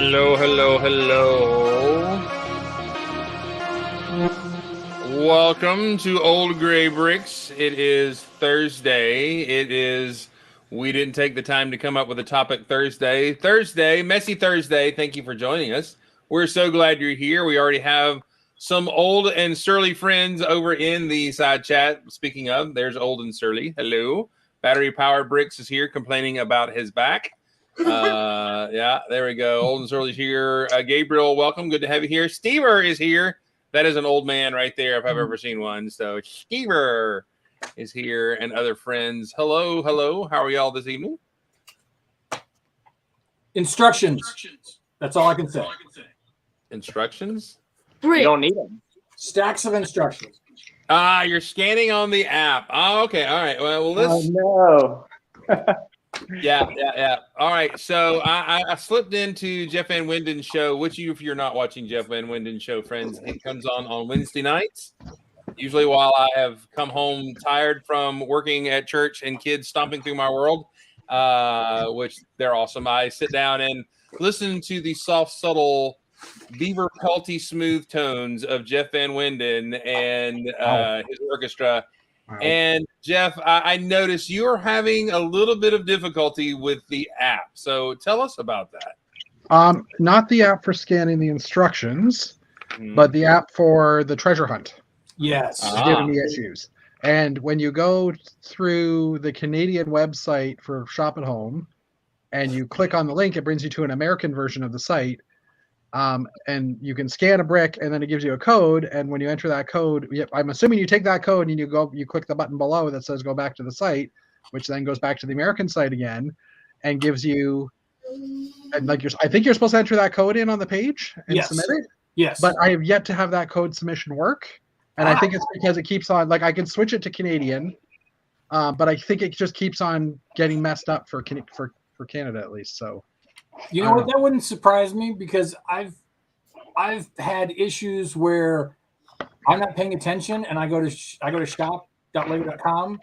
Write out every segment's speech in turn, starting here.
Hello, hello, hello. Welcome to Old Gray Bricks. It is Thursday. We didn't take the time to come up with a topic Thursday. Messy Thursday. Thank you for joining us. We're so glad you're here. We already have some old and surly friends over in the side chat. Speaking of, there's old and surly. Hello. Battery Power Bricks is here complaining about his back. Yeah, there we go. Old and surly's here. Gabriel, welcome. Good to have you here. Stever is here. That is an old man right there if I've ever seen one. So Stever is here and other friends. Hello, hello. How are y'all this evening? Instructions. That's all I can say. Instructions? You don't need them. Stacks of instructions. You're scanning on the app. Oh, okay. All right. Well, let's. Oh, no. Yeah. All right. So I slipped into Jeff Van Winden's show, which if you're not watching Jeff Van Winden's show, friends, it comes on Wednesday nights. Usually while I have come home tired from working at church and kids stomping through my world, which they're awesome. I sit down and listen to the soft, subtle, beaver pelty smooth tones of Jeff Van Winden and his orchestra. Wow. And Jeff, I noticed you're having a little bit of difficulty with the app. So tell us about that. Not the app for scanning the instructions, but the app for the treasure hunt. Yes. Is giving me issues. And when you go through the Canadian website for Shop at Home and you click on the link, it brings you to an American version of the site. And you can scan a brick and then it gives you a code. And when you enter that code, I'm assuming you take that code and you click the button below that says go back to the site, which then goes back to the American site again and gives you, and I think you're supposed to enter that code in on the page and submit it. Yes. But I have yet to have that code submission work. And I think it's because it keeps on, I can switch it to Canadian, but I think it just keeps on getting messed up for Canada at least. So. You know what? That wouldn't surprise me because I've had issues where I'm not paying attention and I go to shop.lego.com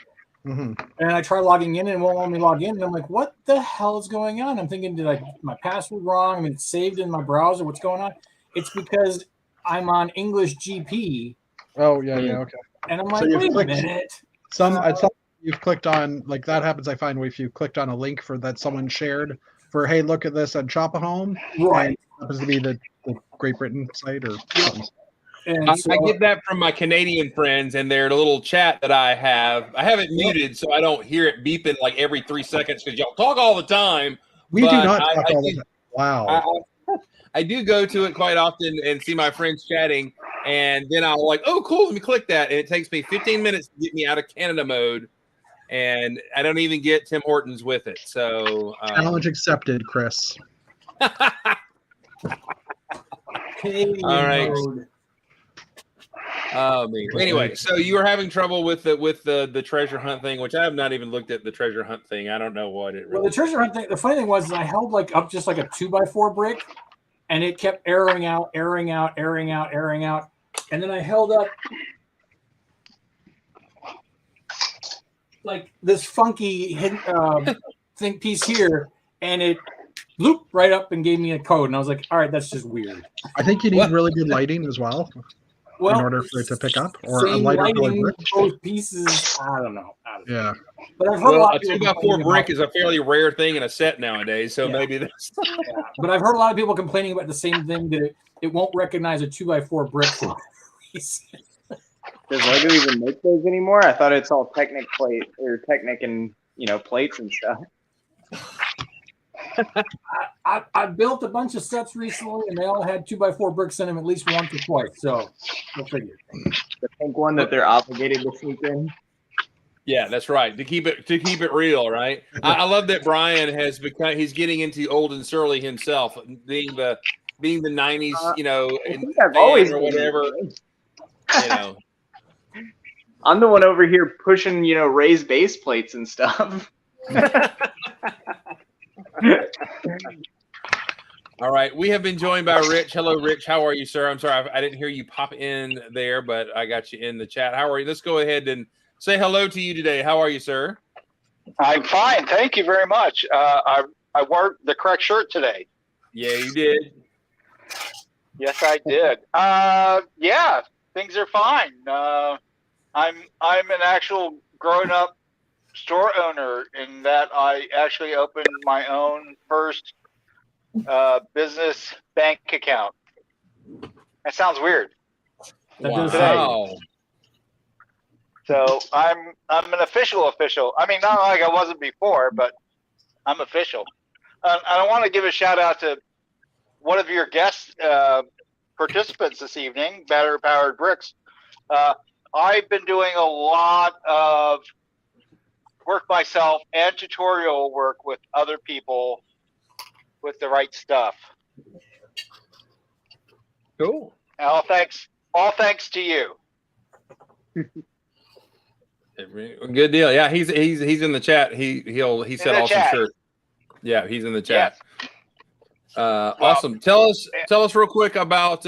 and I try logging in and it won't let me log in. And I'm like, what the hell is going on? I'm thinking, did I get my password wrong? I mean, it's saved in my browser. What's going on? It's because I'm on English GP. Oh, yeah, okay. And I'm like, wait a minute. You've clicked on, like that happens, I find, if you clicked on a link that someone shared for, hey, look at this on Shop at Home. Right. It happens to be the Great Britain site or something. And I get that from my Canadian friends and their little chat that I have. I have it muted so I don't hear it beeping like every 3 seconds because y'all talk all the time. We do not talk all the time. Wow. I do go to it quite often and see my friends chatting, and then I'll like, oh, cool, let me click that. And it takes me 15 minutes to get me out of Canada mode. And I don't even get Tim Hortons with it. So challenge accepted, Chris. All right. Anyway, so you were having trouble with the treasure hunt thing, which I have not even looked at the treasure hunt thing. I don't know what it really. Well, the treasure hunt thing. The funny thing was, I held up just like a 2x4 brick, and it kept erroring out, and then I held up like this funky think piece here, and it looped right up and gave me a code, and I was like, all right, that's just weird. I think you need really good lighting as well in order for it to pick up, or a lighter colored brick. Both pieces, I don't know. Yeah. But I've heard a 2x4 brick is a fairly rare thing in a set nowadays, so maybe that's. Yeah. But I've heard a lot of people complaining about the same thing, that it won't recognize a 2x4 brick for a reason. Does Lego even make those anymore? I thought it's all Technic and plates and stuff. I built a bunch of sets recently, and they all had 2x4 bricks in them at least once or twice. So we'll figure. The pink one that they're obligated to sneak in. Yeah, that's right. To keep it real, right? I love that Brian has become. He's getting into old and surly himself, being the 90s, I think I've always or whatever. I'm the one over here pushing, raised base plates and stuff. All right, we have been joined by Rich. Hello, Rich. How are you, sir? I'm sorry, I didn't hear you pop in there, but I got you in the chat. How are you? Let's go ahead and say hello to you today. How are you, sir? I'm fine. Thank you very much. I wore the correct shirt today. Yeah, you did. Yes, I did. Yeah, things are fine. I'm an actual grown-up store owner in that I actually opened my own first business bank account. That sounds weird. That does Wow. So I'm an official. I mean, not like I wasn't before, but I'm official. I want to give a shout out to one of your guest participants this evening, Battery Powered Bricks. I've been doing a lot of work myself and tutorial work with other people with the right stuff. Cool. All thanks to you. Good deal. Yeah, he's in the chat. He said awesome chat. shirt. Yeah, he's in the chat. Yes. Awesome. Tell us real quick about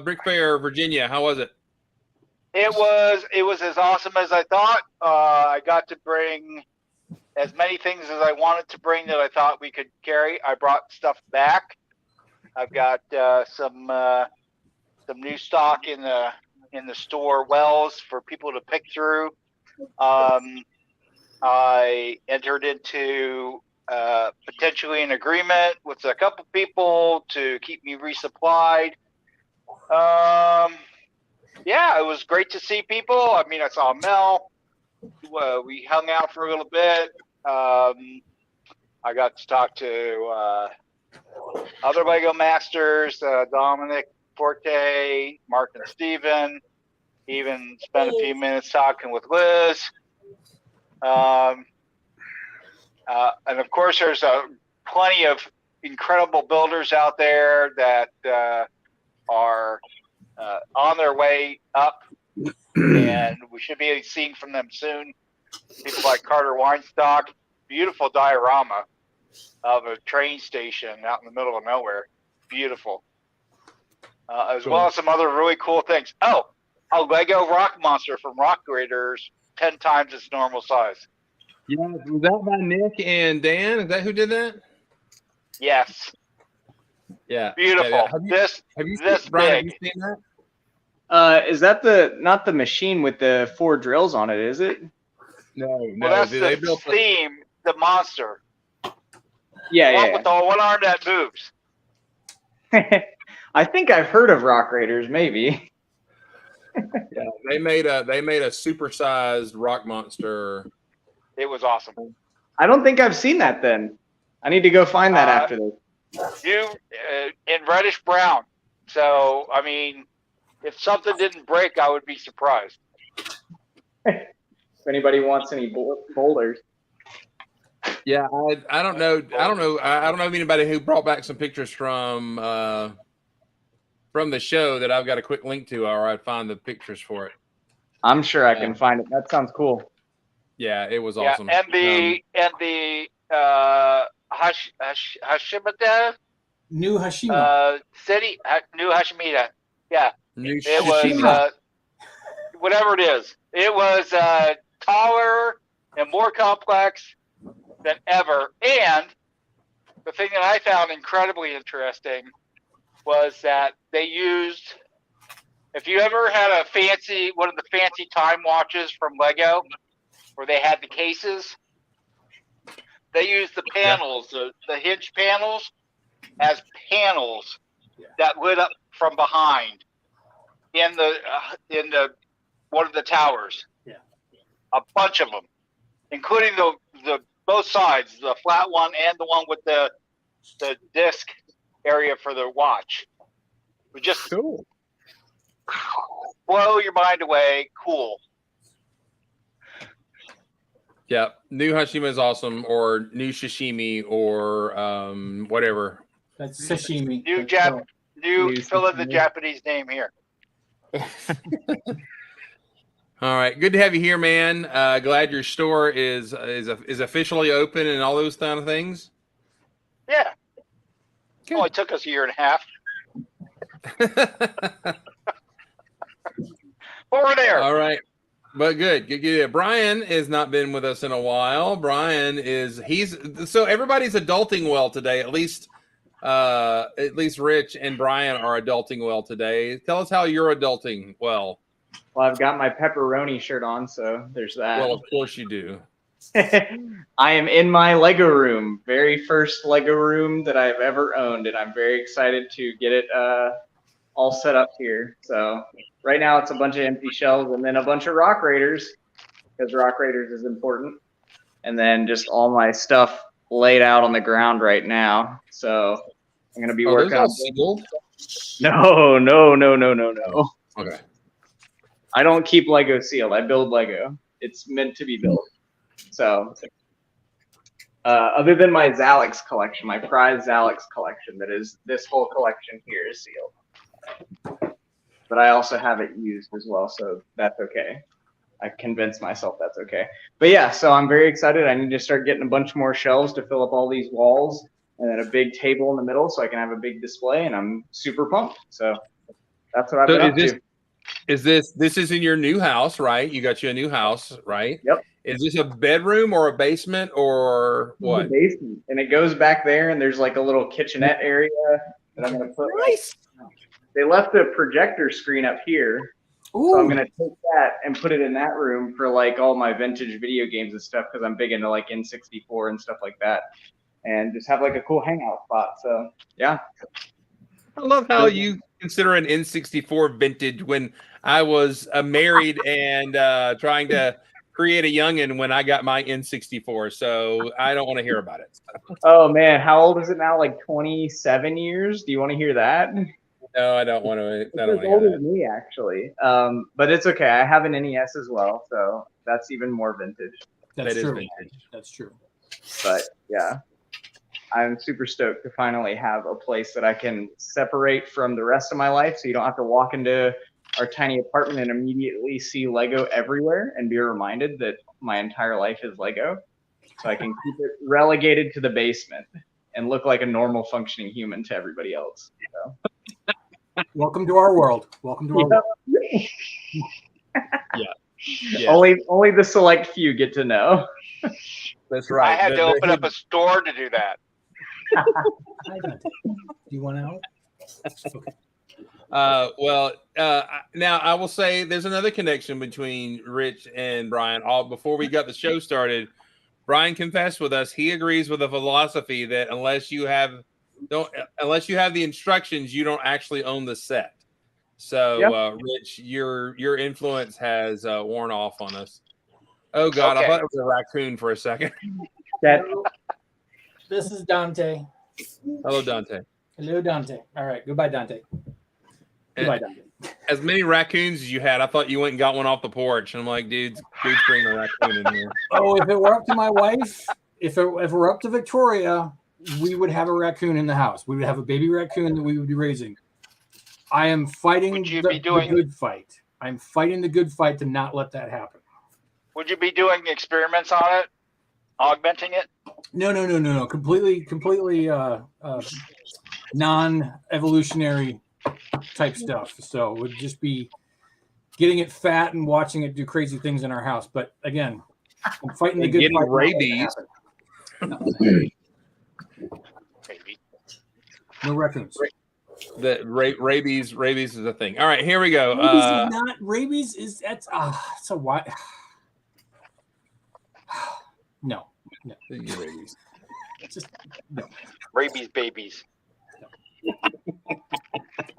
Brick Fair, Virginia. How was it? It was as awesome as I thought. I got to bring as many things as I wanted to bring that I thought we could carry. I brought stuff back. I've got some new stock in the store wells for people to pick through. I entered into potentially an agreement with a couple people to keep me resupplied. Yeah, it was great to see people. I mean, I saw Mel. We hung out for a little bit. I got to talk to other Lego masters, Dominic Forte, Mark and Steven. Even spent a few minutes talking with Liz. And of course, there's plenty of incredible builders out there that are on their way up, and we should be seeing from them soon. People like Carter Weinstock, beautiful diorama of a train station out in the middle of nowhere. Beautiful. As well as some other really cool things. Oh, a Lego rock monster from Rock Graders, 10 times its normal size. Yeah, was that by Nick and Dan? Is that who did that? Yes. Yeah. Beautiful. Yeah. Have you seen that? Is that not the machine with the 4 drills on it? Is it? No. Well, that's they the built theme, the monster. Yeah. With the one arm that moves. I think I've heard of Rock Raiders, maybe. Yeah, they made a supersized rock monster. It was awesome. I don't think I've seen that then. I need to go find that after this. You in reddish brown. So, I mean, if something didn't break, I would be surprised. If anybody wants any boulders. Yeah, I don't know. I don't know of anybody who brought back some pictures from the show that I've got a quick link to, or I'd find the pictures for it. I'm sure I can find it. That sounds cool. Yeah, it was awesome. And the Hashimita New Hashima. city, New Hashimita. Yeah, New it was whatever it is. It was taller and more complex than ever. And the thing that I found incredibly interesting was that they used, if you ever had one of the fancy time watches from Lego, where they had the cases, they used the panels, the hinge panels, as panels that lit up from behind in the one of the towers. Yeah. A bunch of them, including the both sides, the flat one and the one with the disc area for the watch. It was just cool. Blow your mind away. Cool. Yeah, New Hashima is awesome, or New Shishimi, or whatever. That's sashimi. New fill in the Japanese name here. All right, good to have you here, man. Glad your store is officially open and all those kind of things. Yeah. Good. Only took us a year and a half. But we're there. All right. But good. Brian has not been with us in a while. Brian so everybody's adulting well today. At least at least Rich and Brian are adulting well today. Tell us how you're adulting well. Well, I've got my pepperoni shirt on, so there's that. Well, of course you do. I am in my Lego room, very first Lego room that I've ever owned, and I'm very excited to get it all set up here. So right now it's a bunch of empty shelves and then a bunch of Rock Raiders, because Rock Raiders is important, and then just all my stuff laid out on the ground right now. So I'm gonna be working on. No. Okay. I don't keep Lego sealed. I build Lego. It's meant to be built. So, other than my Zalex collection, my prized Zalex collection, that is this whole collection here is sealed. But I also have it used as well, so that's okay. I convinced myself that's okay. But yeah, so I'm very excited. I need to start getting a bunch more shelves to fill up all these walls, and then a big table in the middle so I can have a big display, and I'm super pumped. So that's what I've been up to. Is this is in your new house, right? You got you a new house, right? Yep. Is this a bedroom or a basement or what? The basement, and it goes back there, and there's like a little kitchenette area that I'm gonna put. Nice. They left a projector screen up here, so I'm gonna take that and put it in that room for like all my vintage video games and stuff, because I'm big into like N64 and stuff like that, and just have like a cool hangout spot. So yeah. I love how you consider an N64 vintage when I was married and trying to create a youngin' when I got my N64. So I don't want to hear about it. Oh man, how old is it now? Like 27 years? Do you want to hear that? No, I don't want to. It's as old as me, actually. But it's okay. I have an NES as well, so that's even more vintage. That's That is true. vintage. That's true. But yeah, I'm super stoked to finally have a place that I can separate from the rest of my life, so you don't have to walk into our tiny apartment and immediately see Lego everywhere and be reminded that my entire life is Lego. So I can keep it relegated to the basement and look like a normal functioning human to everybody else. So. Welcome to our world. Welcome to our world. Yeah. Only the select few get to know. That's right. I had to open up a store to do that. Do you want out? Okay. Now I will say there's another connection between Rich and Brian. Before we got the show started, Brian confessed with us he agrees with the philosophy that unless you have the instructions, you don't actually own the set. So, Rich, your influence has worn off on us. Oh God, Okay. I thought it was a raccoon for a second. This is Dante. Hello, Dante. Hello, Dante. All right. Goodbye, Dante. Goodbye, Dante. As many raccoons as you had, I thought you went and got one off the porch. And I'm like, dude's bringing a raccoon in here. Oh, if it were up to my wife, if it were up to Victoria, we would have a raccoon in the house. We would have a baby raccoon that we would be raising. I am fighting the good fight. I'm fighting the good fight to not let that happen. Would you be doing experiments on it, augmenting it? No. Completely non-evolutionary type stuff. So it would just be getting it fat and watching it do crazy things in our house. But again, I'm fighting the good getting fight. rabies. Maybe. No raccoons. The rabies is a thing. All right, here we go. Rabies is not. Rabies is that's it's a what? No. Rabies. Just no. Rabies babies.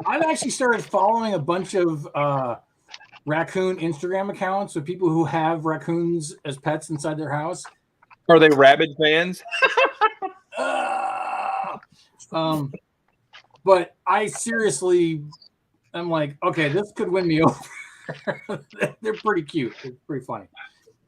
I've actually started following a bunch of raccoon Instagram accounts of people who have raccoons as pets inside their house. Are they rabid fans? But I seriously, I'm like, okay, this could win me over. They're pretty cute. They're pretty funny.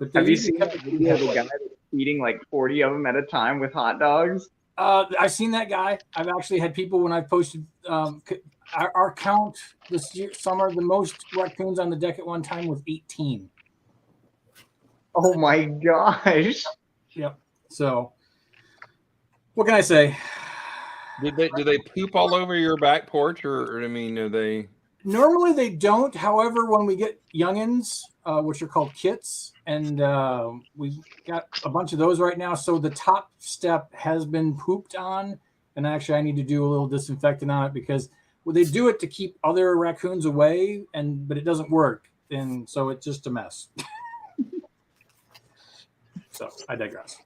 But have you seen the video of the guy that's eating like 40 of them at a time with hot dogs? I've seen that guy. I've actually had people when I've posted our count this summer, the most raccoons on the deck at one time was 18. Oh my gosh. Yep. So what can I say? Do they poop all over your back porch, or I mean, are they? Normally they don't. However, when we get youngins, which are called kits, and we've got a bunch of those right now, so the top step has been pooped on, and actually I need to do a little disinfectant on it because they do it to keep other raccoons away, but it doesn't work, and so it's just a mess. So I digress.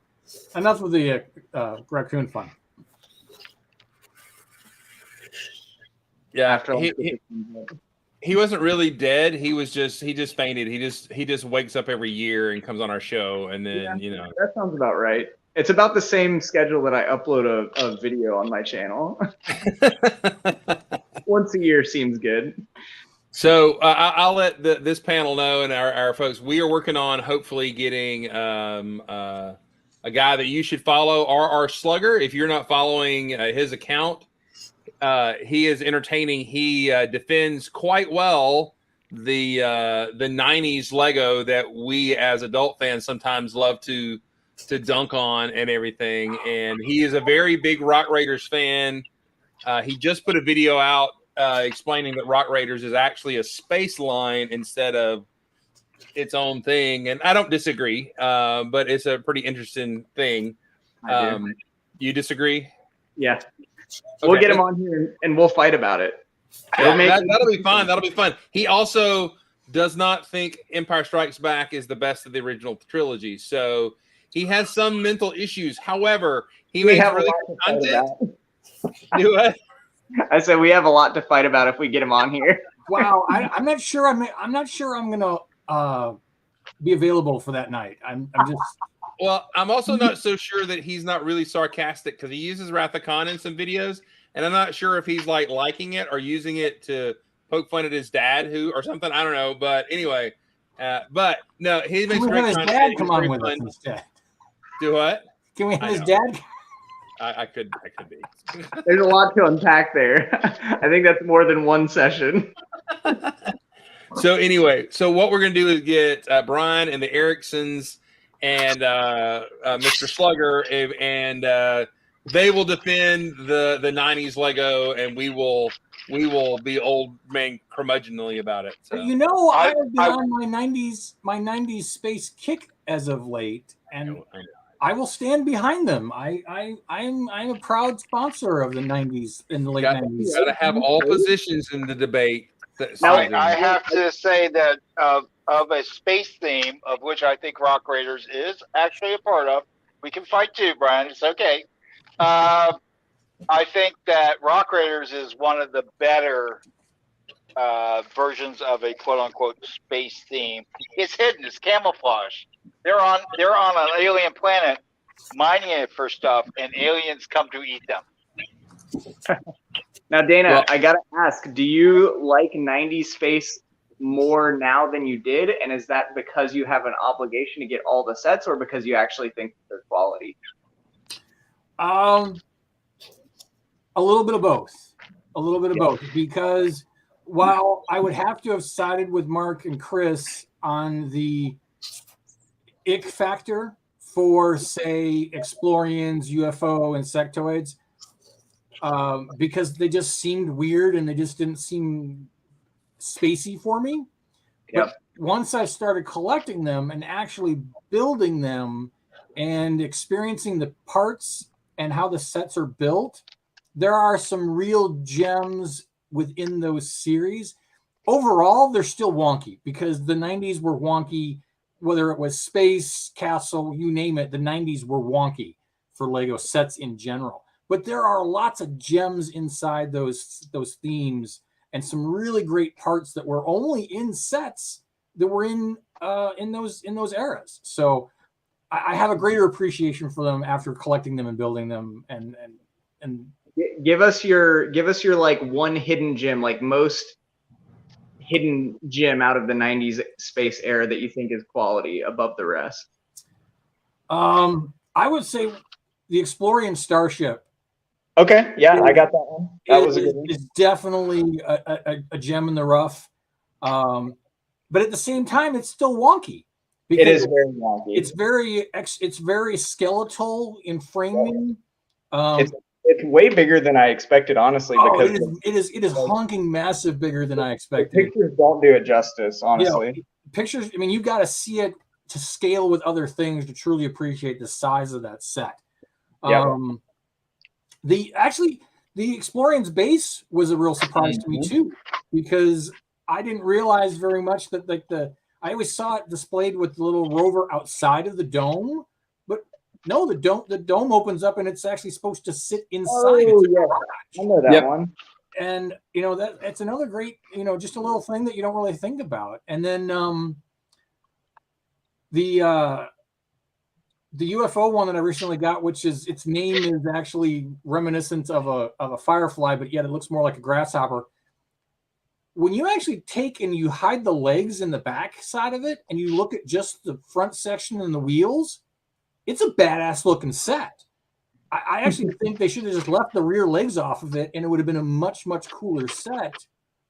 Enough with the raccoon fun. Yeah, After he wasn't really dead. He just fainted. He just wakes up every year and comes on our show, and then that sounds about right. It's about the same schedule that I upload a video on my channel. Once a year seems good. So I'll let this panel know and our folks. We are working on hopefully getting a guy that you should follow, RR Slugger. If you're not following his account, he is entertaining. He defends quite well the 90s Lego that we as adult fans sometimes love to dunk on and everything. And he is a very big Rock Raiders fan. He just put a video out explaining that Rock Raiders is actually a space line instead of its own thing. And I don't disagree, but it's a pretty interesting thing. You disagree? Yeah. We'll get him on here and we'll fight about it. Yeah, that'll be fun. That'll be fun. He also does not think Empire Strikes Back is the best of the original trilogy. So he has some mental issues. However, he makes really good content. Do what? I said we have a lot to fight about if we get him on here. Wow, I'm not sure. I'm not sure I'm gonna be available for that night. I'm just. Well, I'm also not so sure that he's not really sarcastic because he uses Wrath of Khan in some videos, and I'm not sure if he's liking it or using it to poke fun at his dad or something. I don't know, but anyway, but no, he makes great content. His dad come on with us instead. Do what? Can we have his dad? I could be. There's a lot to unpack there. I think that's more than one session. So anyway, what we're gonna do is get Brian and the Ericksons and Mr. Slugger, and they will defend the 90s Lego, and we will be old man curmudgeonly about it. So. I have been on my 90s space kick as of late, and I will stand behind them. I'm a proud sponsor of the 90s in the late 90s. You got to have all positions in the debate. Now, I have to say that of a space theme, of which I think Rock Raiders is actually a part of. We can fight too, Brian. It's okay. I think that Rock Raiders is one of the better versions of a quote-unquote space theme. It's hidden. It's camouflage. They're on an alien planet mining it for stuff, and aliens come to eat them. Now, Dana, I gotta ask: do you like 90s space more now than you did? And is that because you have an obligation to get all the sets, or because you actually think they're quality? A little bit of both. Because while I would have to have sided with Mark and Chris on the ick factor for, say, Explorians, UFO, insectoids, because they just seemed weird and they just didn't seem spacey for me. Yep. But once I started collecting them and actually building them and experiencing the parts and how the sets are built, there are some real gems within those series. Overall, they're still wonky because the 90s were wonky. Whether it was space, castle, you name it, the 90s were wonky for Lego sets in general. But there are lots of gems inside those themes and some really great parts that were only in sets that were in those eras. So I have a greater appreciation for them after collecting them and building them and give us your like one hidden gem, like most hidden gem out of the 90s space era that you think is quality above the rest. I would say the Explorian Starship. Okay, yeah, I got that one. That was a good one. It's definitely a gem in the rough, but at the same time, it's still wonky. It is very wonky. It's very skeletal in framing. It's way bigger than I expected, honestly. Because it is honking massive bigger than I expected. The pictures don't do it justice, honestly. Pictures. I mean, you've got to see it to scale with other things to truly appreciate the size of that set. Yeah. The Explorians base was a real surprise to me too, because I didn't realize very much that I always saw it displayed with the little rover outside of the dome, but no, the dome opens up and it's actually supposed to sit inside. Oh, yeah. I know that one. And that's another great, just a little thing that you don't really think about. And then the UFO one that I recently got, which is its name is actually reminiscent of a firefly, but yet it looks more like a grasshopper. When you actually take and you hide the legs in the back side of it and you look at just the front section and the wheels, it's a badass looking set. I actually think they should have just left the rear legs off of it and it would have been a much, much cooler set.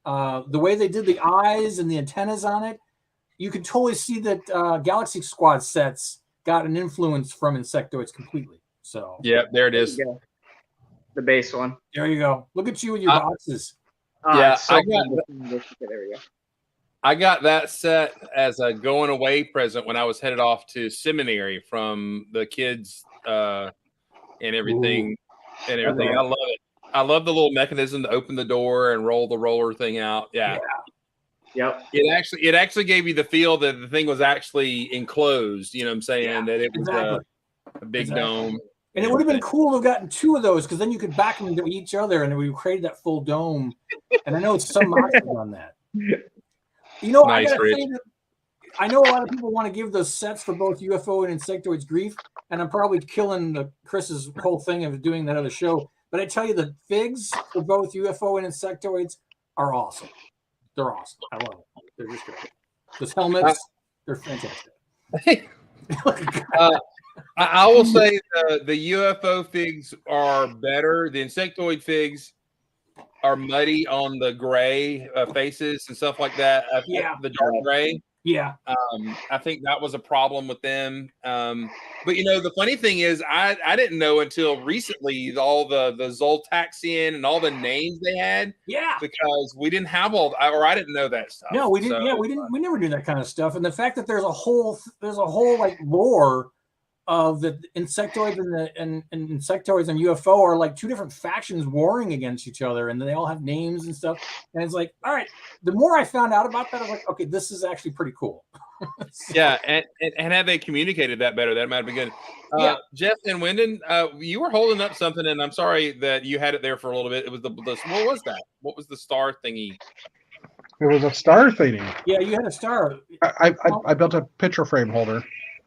The way they did the eyes and the antennas on it, you can totally see that Galaxy Squad sets got an influence from Insectoids completely. So yeah, there it is. The base one. There you go. Look at you with your boxes. Yeah, So there we go. I got that set as a going away present when I was headed off to seminary from the kids and everything. Ooh. And everything. I love it. I love the little mechanism to open the door and roll the roller thing out. Yeah. Yep. It actually gave you the feel that the thing was actually enclosed. You know what I'm saying? Yeah, that it was a big dome. And it would have been cool to have gotten two of those because then you could back them into each other and we created that full dome. And I know some mods on that. Nice, I gotta say that I know a lot of people want to give those sets for both UFO and Insectoids grief, and I'm probably killing Chris's whole thing of doing that other show. But I tell you, the figs for both UFO and Insectoids are awesome. They're awesome. I love them. They're just great. Those helmets, they're fantastic. I will say the UFO figs are better. The Insectoid figs are muddy on the gray faces and stuff like that. The dark gray. Yeah. I think that was a problem with them. But the funny thing is, I didn't know until recently all the Zoltaxian and all the names they had. Yeah. Because we didn't have I didn't know that stuff. No, we didn't. So, we never do that kind of stuff. And the fact that there's a whole like lore of the Insectoids and Insectoids and UFO are like two different factions warring against each other, and they all have names and stuff. And it's like, all right. The more I found out about that, I was like, okay, this is actually pretty cool. Yeah, and had they communicated that better, that might have been good. Jeff and Wyndon, you were holding up something, and I'm sorry that you had it there for a little bit. It was the what was that? What was the star thingy? It was a star thingy. Yeah, you had a star. I built a picture frame holder.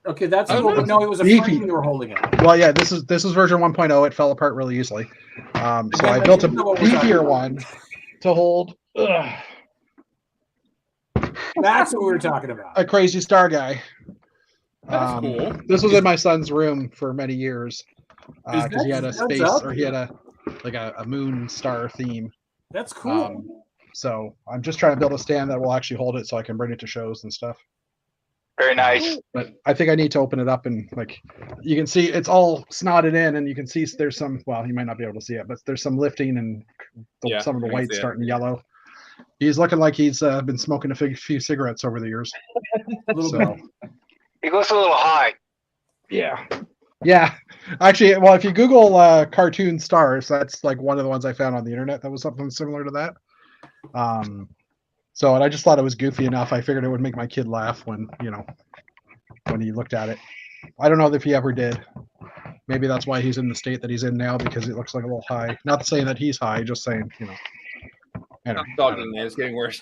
Okay, that's no, it was a frame you were holding it. Well, yeah, this is version 1.0. It fell apart really easily. So I built a beefier one to hold. That's what we were talking about. A crazy star guy. That's cool. This was in my son's room for many years because he had a space or he had a moon star theme. That's cool. So I'm just trying to build a stand that will actually hold it so I can bring it to shows and stuff. Very nice. But I think I need to open it up and you can see it's all snotted in and you can see there's some, well, you might not be able to see it, but there's some lifting and some of the white's starting to yellow. He's looking like he's been smoking a few cigarettes over the years. So. He looks a little high. Yeah. Actually, well, if you Google cartoon stars, that's like one of the ones I found on the internet that was something similar to that. So, and I just thought it was goofy enough. I figured it would make my kid laugh when he looked at it. I don't know if he ever did. Maybe that's why he's in the state that he's in now, because it looks like a little high. Not saying that he's high, just saying, Talking, man, it's getting worse.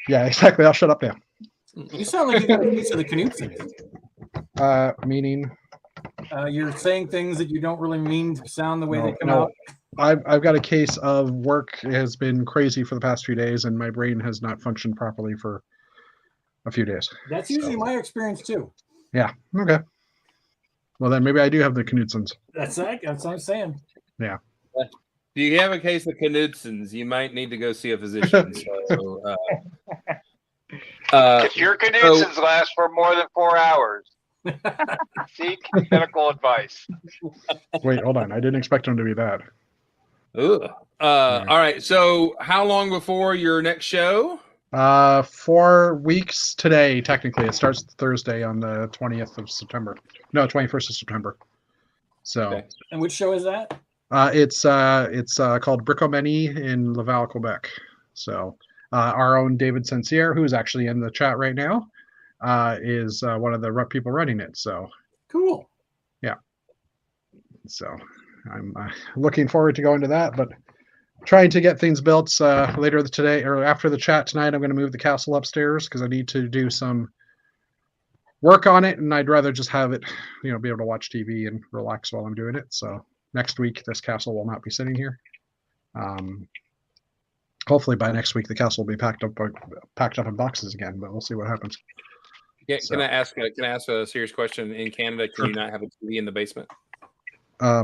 Yeah, exactly. I'll shut up now. You sound like you got a piece of the Knutsons. Meaning? You're saying things that you don't really mean to sound the way they come out. I've got a case of work has been crazy for the past few days, and my brain has not functioned properly for a few days. That's usually my experience too. Yeah. Okay. Well, then maybe I do have the Knutsons. That's what I'm saying. Yeah. Do you have a case of Knutsons? You might need to go see a physician. So, if your Knutsons last for more than 4 hours, seek medical advice. Wait, hold on. I didn't expect them to be that. All right. So, how long before your next show? 4 weeks today. Technically, it starts Thursday on the 20th of September. No, 21st of September. So, and which show is that? It's called Bricomany in Laval, Quebec. So our own David Sensier, who's actually in the chat right now, is one of the people running it. So Cool. So I'm looking forward to going to that, but trying to get things built later today or after the chat tonight. I'm going to move the castle upstairs because I need to do some work on it, and I'd rather just have it, be able to watch TV and relax while I'm doing it. So next week, this castle will not be sitting here. Hopefully by next week, the castle will be packed up in boxes again, but we'll see what happens. Yeah, can I ask a serious question? In Canada, can you not have a TV in the basement? I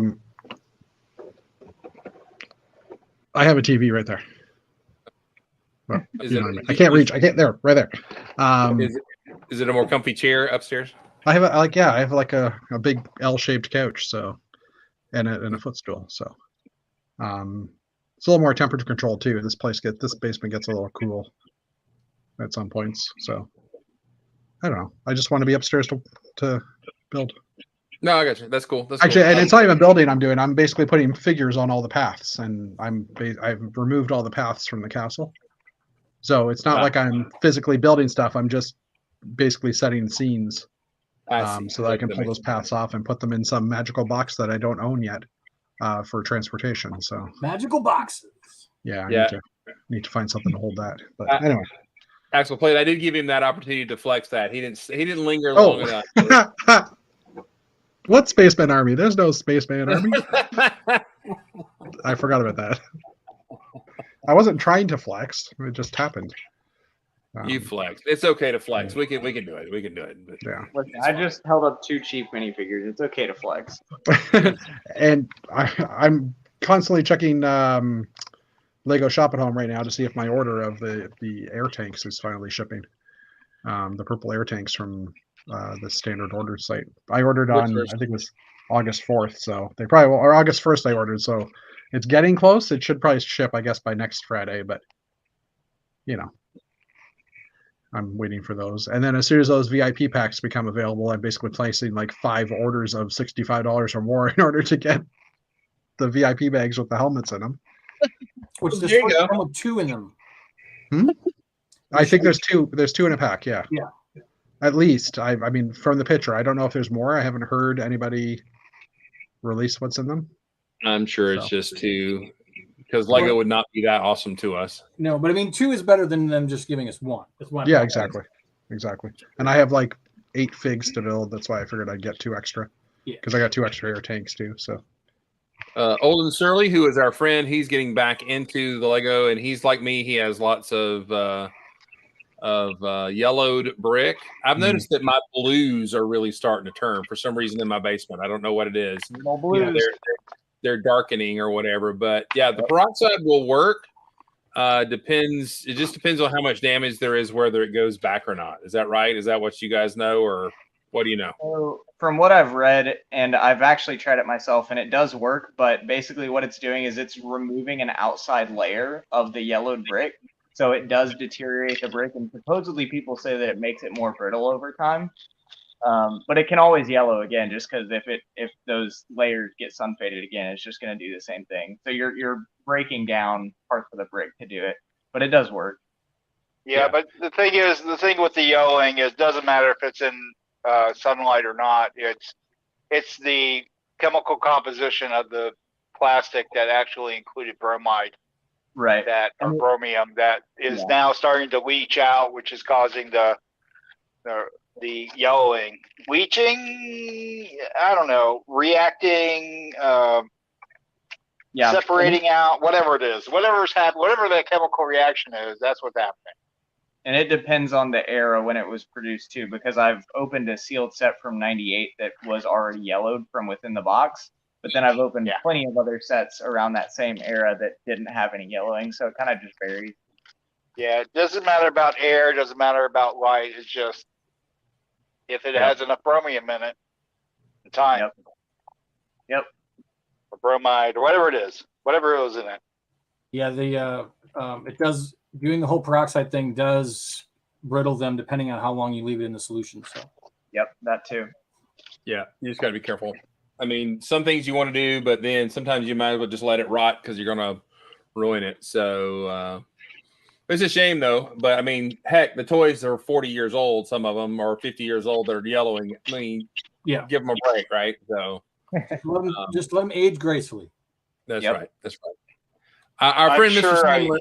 have a TV right there. Well, I can't reach. I can't there. Right there. Is it a more comfy chair upstairs? I have a big L-shaped couch, so and a footstool. So it's a little more temperature controlled too. This basement gets a little cool at some points. So I don't know. I just want to be upstairs to build. No, I got you. That's cool. Actually, cool. And it's not even building I'm doing. I'm basically putting figures on all the paths, and I've removed all the paths from the castle. So it's not like I'm physically building stuff. I'm just basically setting scenes so that I can pull those paths off and put them in some magical box that I don't own yet for transportation. So magical boxes. Yeah, I need to find something to hold that. But anyway. Axel played. I did give him that opportunity to flex that. He didn't linger long enough. What Spaceman Army? There's no Spaceman Army. I forgot about that. I wasn't trying to flex. It just happened. You flexed. It's okay to flex. We can do it. We can do it. But yeah. Listen, I just held up 2 cheap minifigures. It's okay to flex. And I'm constantly checking Lego Shop at Home right now to see if my order of the air tanks is finally shipping. The purple air tanks from the standard order site. I ordered on, I think it was August 4th. So they probably will, or August 1st I ordered. So it's getting close. It should probably ship, I guess, by next Friday. But, I'm waiting for those. And then as soon as those VIP packs become available, I'm basically placing like 5 orders of $65 or more in order to get the VIP bags with the helmets in them. Which there's come with 2 in them. I think there's two in a pack. Yeah. Yeah. At least I mean, from the picture, I don't know if there's more. I haven't heard anybody release what's in them. I'm sure it's just 2, because Lego would not be that awesome to us. No, but I mean, 2 is better than them just giving us 1. That's one. Yeah, exactly. And I have like 8 figs to build. That's why I figured I'd get 2 extra. Yeah. Because I got 2 extra air tanks too. So. Olden Surly, who is our friend, he's getting back into the Lego, and he's like me. He has lots of yellowed brick. I've noticed that my blues are really starting to turn for some reason in my basement. I don't know what it is. No blues. They're darkening or whatever. But yeah, the peroxide will work. Depends. It just depends on how much damage there is, whether it goes back or not. Is that right? Is that what you guys know, or what do you know? So from what I've read, and I've actually tried it myself, and it does work, but basically what it's doing is it's removing an outside layer of the yellowed brick. So it does deteriorate the brick, and supposedly people say that it makes it more brittle over time. But it can always yellow again, just because if those layers get sun faded again, it's just going to do the same thing. So you're breaking down parts of the brick to do it, but it does work. Yeah, but the thing with the yellowing is, it doesn't matter if it's in sunlight or not. It's the chemical composition of the plastic that actually included bromide. Right. Or bromium that is now starting to leach out, which is causing the yellowing. Leaching, I don't know, reacting, separating out, whatever it is. Whatever that chemical reaction is, that's what's happening. And it depends on the era when it was produced too, because I've opened a sealed set from '98 that was already yellowed from within the box. But then I've opened plenty of other sets around that same era that didn't have any yellowing, so it kind of just varies. Yeah, it doesn't matter about air, it doesn't matter about light. It's just if it has enough bromium in it, in time. Yep. Or bromide, or whatever it is, whatever it was in it. Yeah, it does. Doing the whole peroxide thing does brittle them depending on how long you leave it in the solution. So. Yep, that too. Yeah, you just got to be careful. I mean, some things you want to do, but then sometimes you might as well just let it rot because you're gonna ruin it. So it's a shame though. But I mean, heck, the toys are 40 years old. Some of them are 50 years old. They're yellowing. I mean, Yeah. give them a break, right? So Just let them age gracefully. that's Yep. right. That's right. Our I'm friend sure Mr. I- Sandler.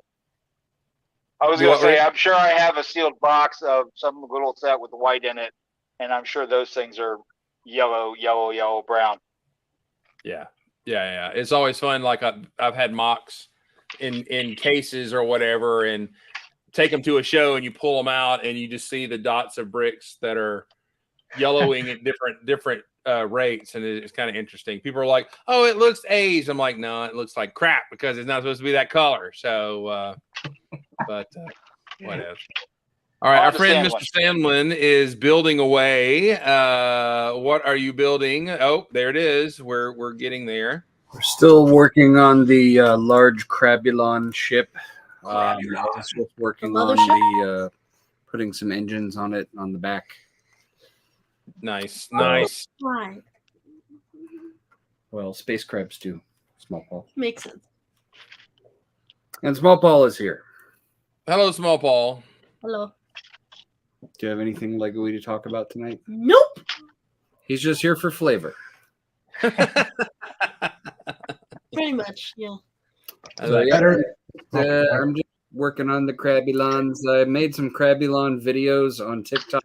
I was You gonna what, say, Rick? I'm sure I have a sealed box of some little set with the white in it, and I'm sure those things are yellow, brown. Yeah. It's always fun. Like I've had mocks in cases or whatever, and take them to a show, and you pull them out, and you just see the dots of bricks that are yellowing at different rates, and it's kind of interesting. People are like, "Oh, it looks aged." I'm like, "No, it looks like crap because it's not supposed to be that color." So, but whatever. All right, On our to friend Mr. Sandlin is building away. What are you building? Oh, there it is. We're getting there. We're still working on the large Crabulon ship. I was just working on the putting some engines on it on the back. Nice. Why? Well, space crabs do. Small Paul. Makes sense. And Small Paul is here. Hello, Small Paul. Hello. Do you have anything Lego-y to talk about tonight? Nope. He's just here for flavor. Pretty much, yeah. I like Yeah, I'm just working on the Crabulons. I made some Crabulon videos on TikTok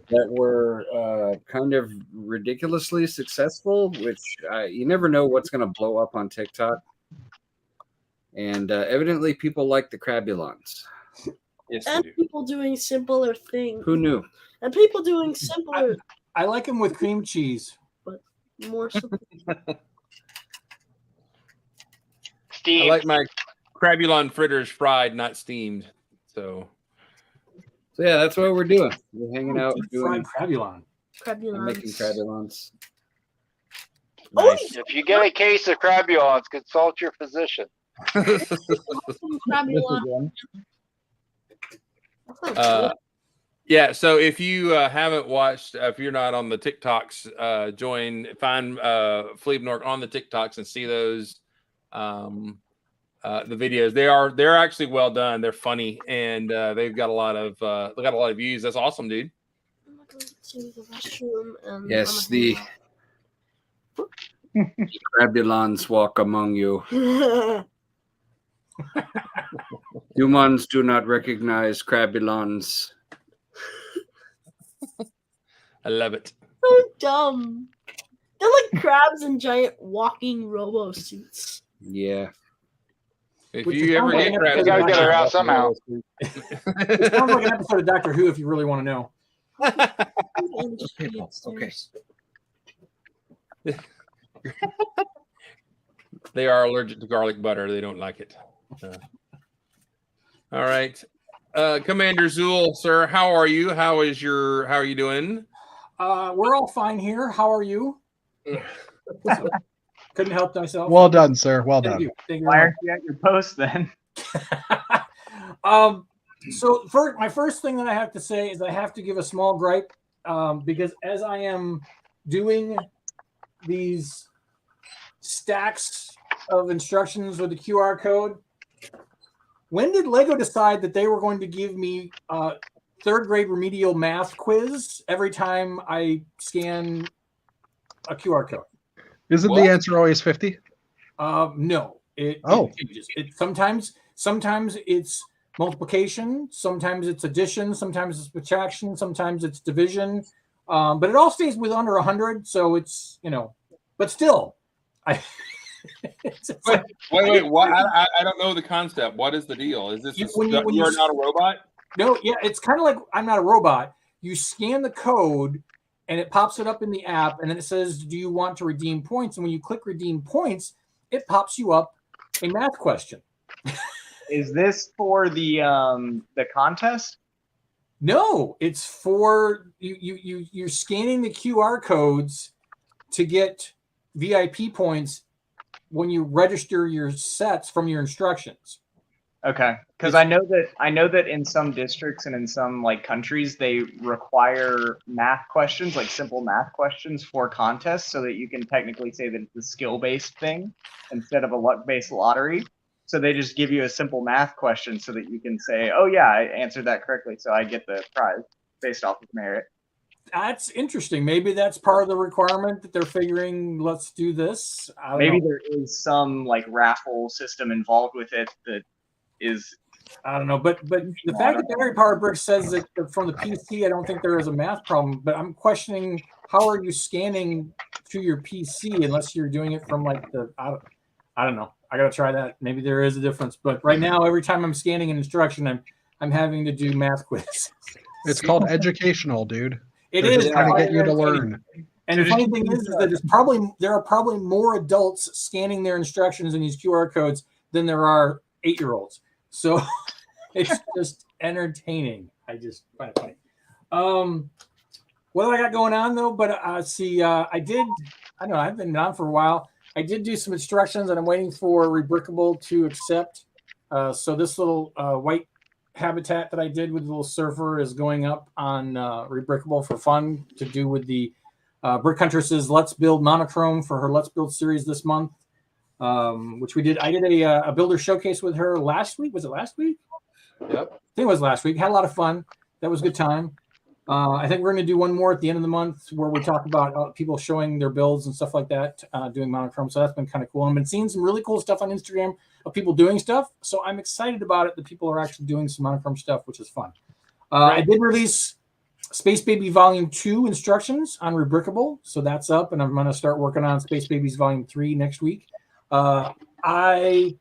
that were kind of ridiculously successful, which you never know what's going to blow up on TikTok. And evidently people like the Crabulons. Yes, And we do. people doing simpler things. Who knew? And people doing simpler, I like them with cream cheese. more simple. Steve, I like my Crabulon fritters fried, not steamed. So Yeah, that's what we're doing. We're hanging out Fried doing Crabulon. I'm making Crabulons. Crabulons. Oh, if you get a case of Crabulons, consult your physician. Crabulon. yeah, so if you haven't watched, if you're not on the TikToks, find Fleebnork on the TikToks and see those the videos. They're actually well done. They're funny, and they've got a lot of views. That's awesome, dude. I'm gonna go to the restroom and Yes, I'm the Crabulons walk among you. gonna Humans do not recognize Crabulons. I love it. so dumb. They're like crabs in giant walking robo suits. Yeah. If Which you ever sounds get like an Crabulon, You gotta get her out somehow. It sounds like an episode of Doctor Who if you really want to know. Okay. they are allergic to garlic butter. They don't like it. All right. Commander Zool, sir, how are you? How are you doing? We're all fine here. How are you? Couldn't help myself. Well done, sir. Well Thank done. you. Thank you Why very aren't you at your post then? much. So my first thing that I have to say is I have to give a small gripe because as I am doing these stacks of instructions with the QR code, when did Lego decide that they were going to give me third grade remedial math quiz every time I scan a QR code? Isn't What? the answer always 50? No. It changes. It sometimes it's multiplication, sometimes it's addition, sometimes it's subtraction, sometimes it's division. But it all stays with under 100, so it's but still, it's like, Wait. What? I don't know the concept. What is the deal? Is this When you you're not a robot? no, yeah, it's kind of like I'm not a robot. You scan the code and it pops it up in the app, and then it says, "Do you want to redeem points?" And when you click redeem points, it pops you up a math question. Is this for the contest? No, it's for you're scanning the QR codes to get VIP points when you register your sets from your instructions. Okay, because I know that in some districts and in some like countries they require math questions, like simple math questions for contests, so that you can technically say that it's a skill-based thing instead of a luck-based lottery. So they just give you a simple math question so that you can say, "Oh yeah, I answered that correctly, so I get the prize based off of merit." That's interesting. Maybe that's part of the requirement that they're figuring. Let's do this. I don't Maybe know. there is some like raffle system involved with it that is. I don't know, but the fact that Battery Power Brick says that from the PC, I don't think there is a math problem. But I'm questioning, how are you scanning to your PC unless you're doing it from like the I don't know. I gotta try that. Maybe there is a difference. But right now, every time I'm scanning an instruction, I'm having to do math quiz. It's called educational, dude. It They're is just trying to get you to learn. And the funny thing is that there are probably more adults scanning their instructions in these QR codes than there are 8-year-olds. So it's just entertaining. I just find it funny. What do I got going on though? But I've been on for a while. I did do some instructions and I'm waiting for Rebrickable to accept. So this little white habitat that I did with the little surfer is going up on Rebrickable for fun to do with the Brick Huntress's Let's Build monochrome for her Let's Build series this month, which we did. I did a builder showcase with her last week. Was it last week? Yep. I think it was last week. Had a lot of fun. That was a good time. I think we're going to do one more at the end of the month where we talk about people showing their builds and stuff like that, doing monochrome. So that's been kind of cool. I've been seeing some really cool stuff on Instagram of people doing stuff. So I'm excited about it that people are actually doing some monochrome stuff, which is fun. I did release Space Baby Volume 2 instructions on Rebrickable. So that's up, and I'm going to start working on Space Babies Volume 3 next week. I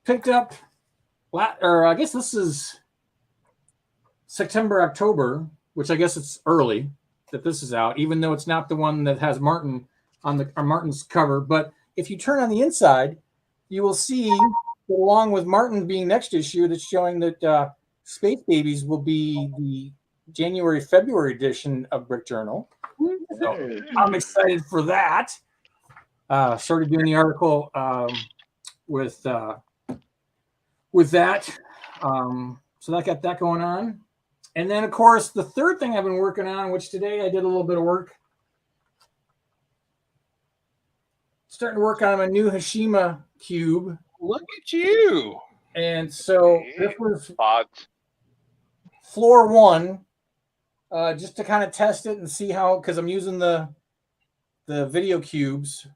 picked up, I guess this is September, October, which I guess it's early that this is out, even though it's not the one that has Martin on Martin's cover. But if you turn on the inside, you will see that along with Martin being next issue, that's showing that Space Babies will be the January, February edition of Brick Journal. So I'm excited for that. Started doing the article with that. So I got that going on. And then, of course, the third thing I've been working on, which today I did a little bit of work, starting to work on a new Hashima cube. Look at you. And so this was Pods. floor 1, just to kind of test it and see how, because I'm using the video cubes.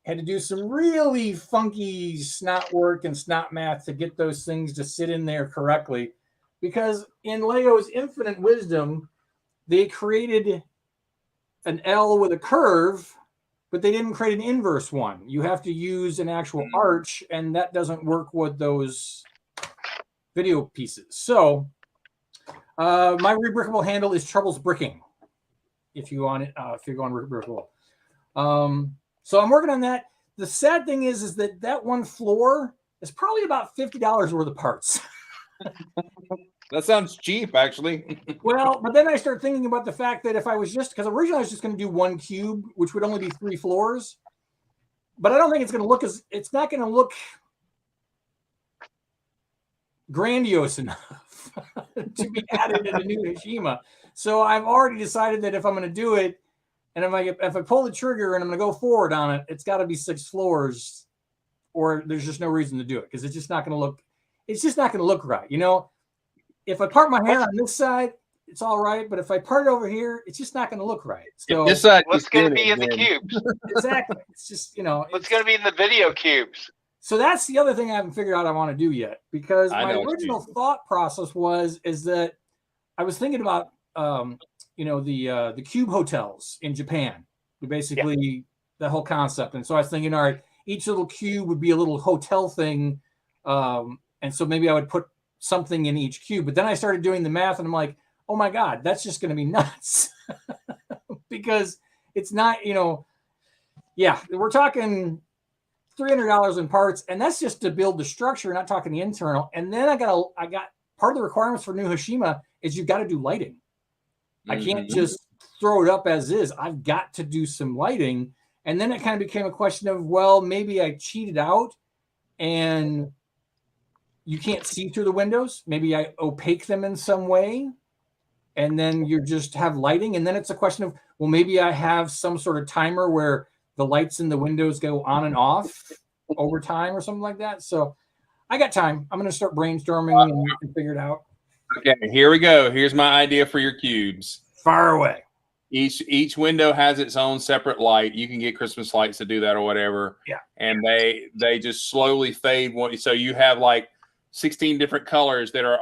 Had to do some really funky snot work and snot math to get those things to sit in there correctly. Because in Lego's infinite wisdom, they created an L with a curve, but they didn't create an inverse one. You have to use an actual arch, and that doesn't work with those video pieces. So my Rebrickable handle is Troubles Bricking. If you want it, if you go on Rebrickable. So I'm working on that. The sad thing is that one floor is probably about $50 worth of parts. That sounds cheap, actually. Well, but then I start thinking about the fact that if I was because originally I was just going to do one cube, which would only be 3 floors. But I don't think it's going to look it's not going to look grandiose enough to be added in a new Hashima. So I've already decided that if I'm going to do it, and if I pull the trigger and I'm going to go forward on it, it's got to be 6 floors, or there's just no reason to do it because it's just not going to look. It's just not going to look right, you know. If I part my hair on this side, it's all right, but if I part it over here, it's just not going to look right. So this side, What's going to be in the cubes? exactly, it's just What's going to be in the video cubes? So that's the other thing I haven't figured out I want to do yet, because my original thought process is that I was thinking about the cube hotels in Japan, basically the whole concept. And so I was thinking, all right, each little cube would be a little hotel thing. And so maybe I would put something in each cube. But then I started doing the math and I'm like, oh my God, that's just going to be nuts. Because it's not, we're talking $300 in parts, and that's just to build the structure, not talking the internal. And then I got part of the requirements for new Hashima is you've got to do lighting. I can't just throw it up as is. I've got to do some lighting. And then it kind of became a question of, well, maybe I cheated out and you can't see through the windows. Maybe I opaque them in some way, and then you just have lighting. And then it's a question of, well, maybe I have some sort of timer where the lights in the windows go on and off over time or something like that. So I got time. I'm going to start brainstorming and we can figure it out. Okay, here we go. Here's my idea for your cubes. Far away. Each window has its own separate light. You can get Christmas lights to do that or whatever. Yeah. And they just slowly fade one. So you have like 16 different colors that are,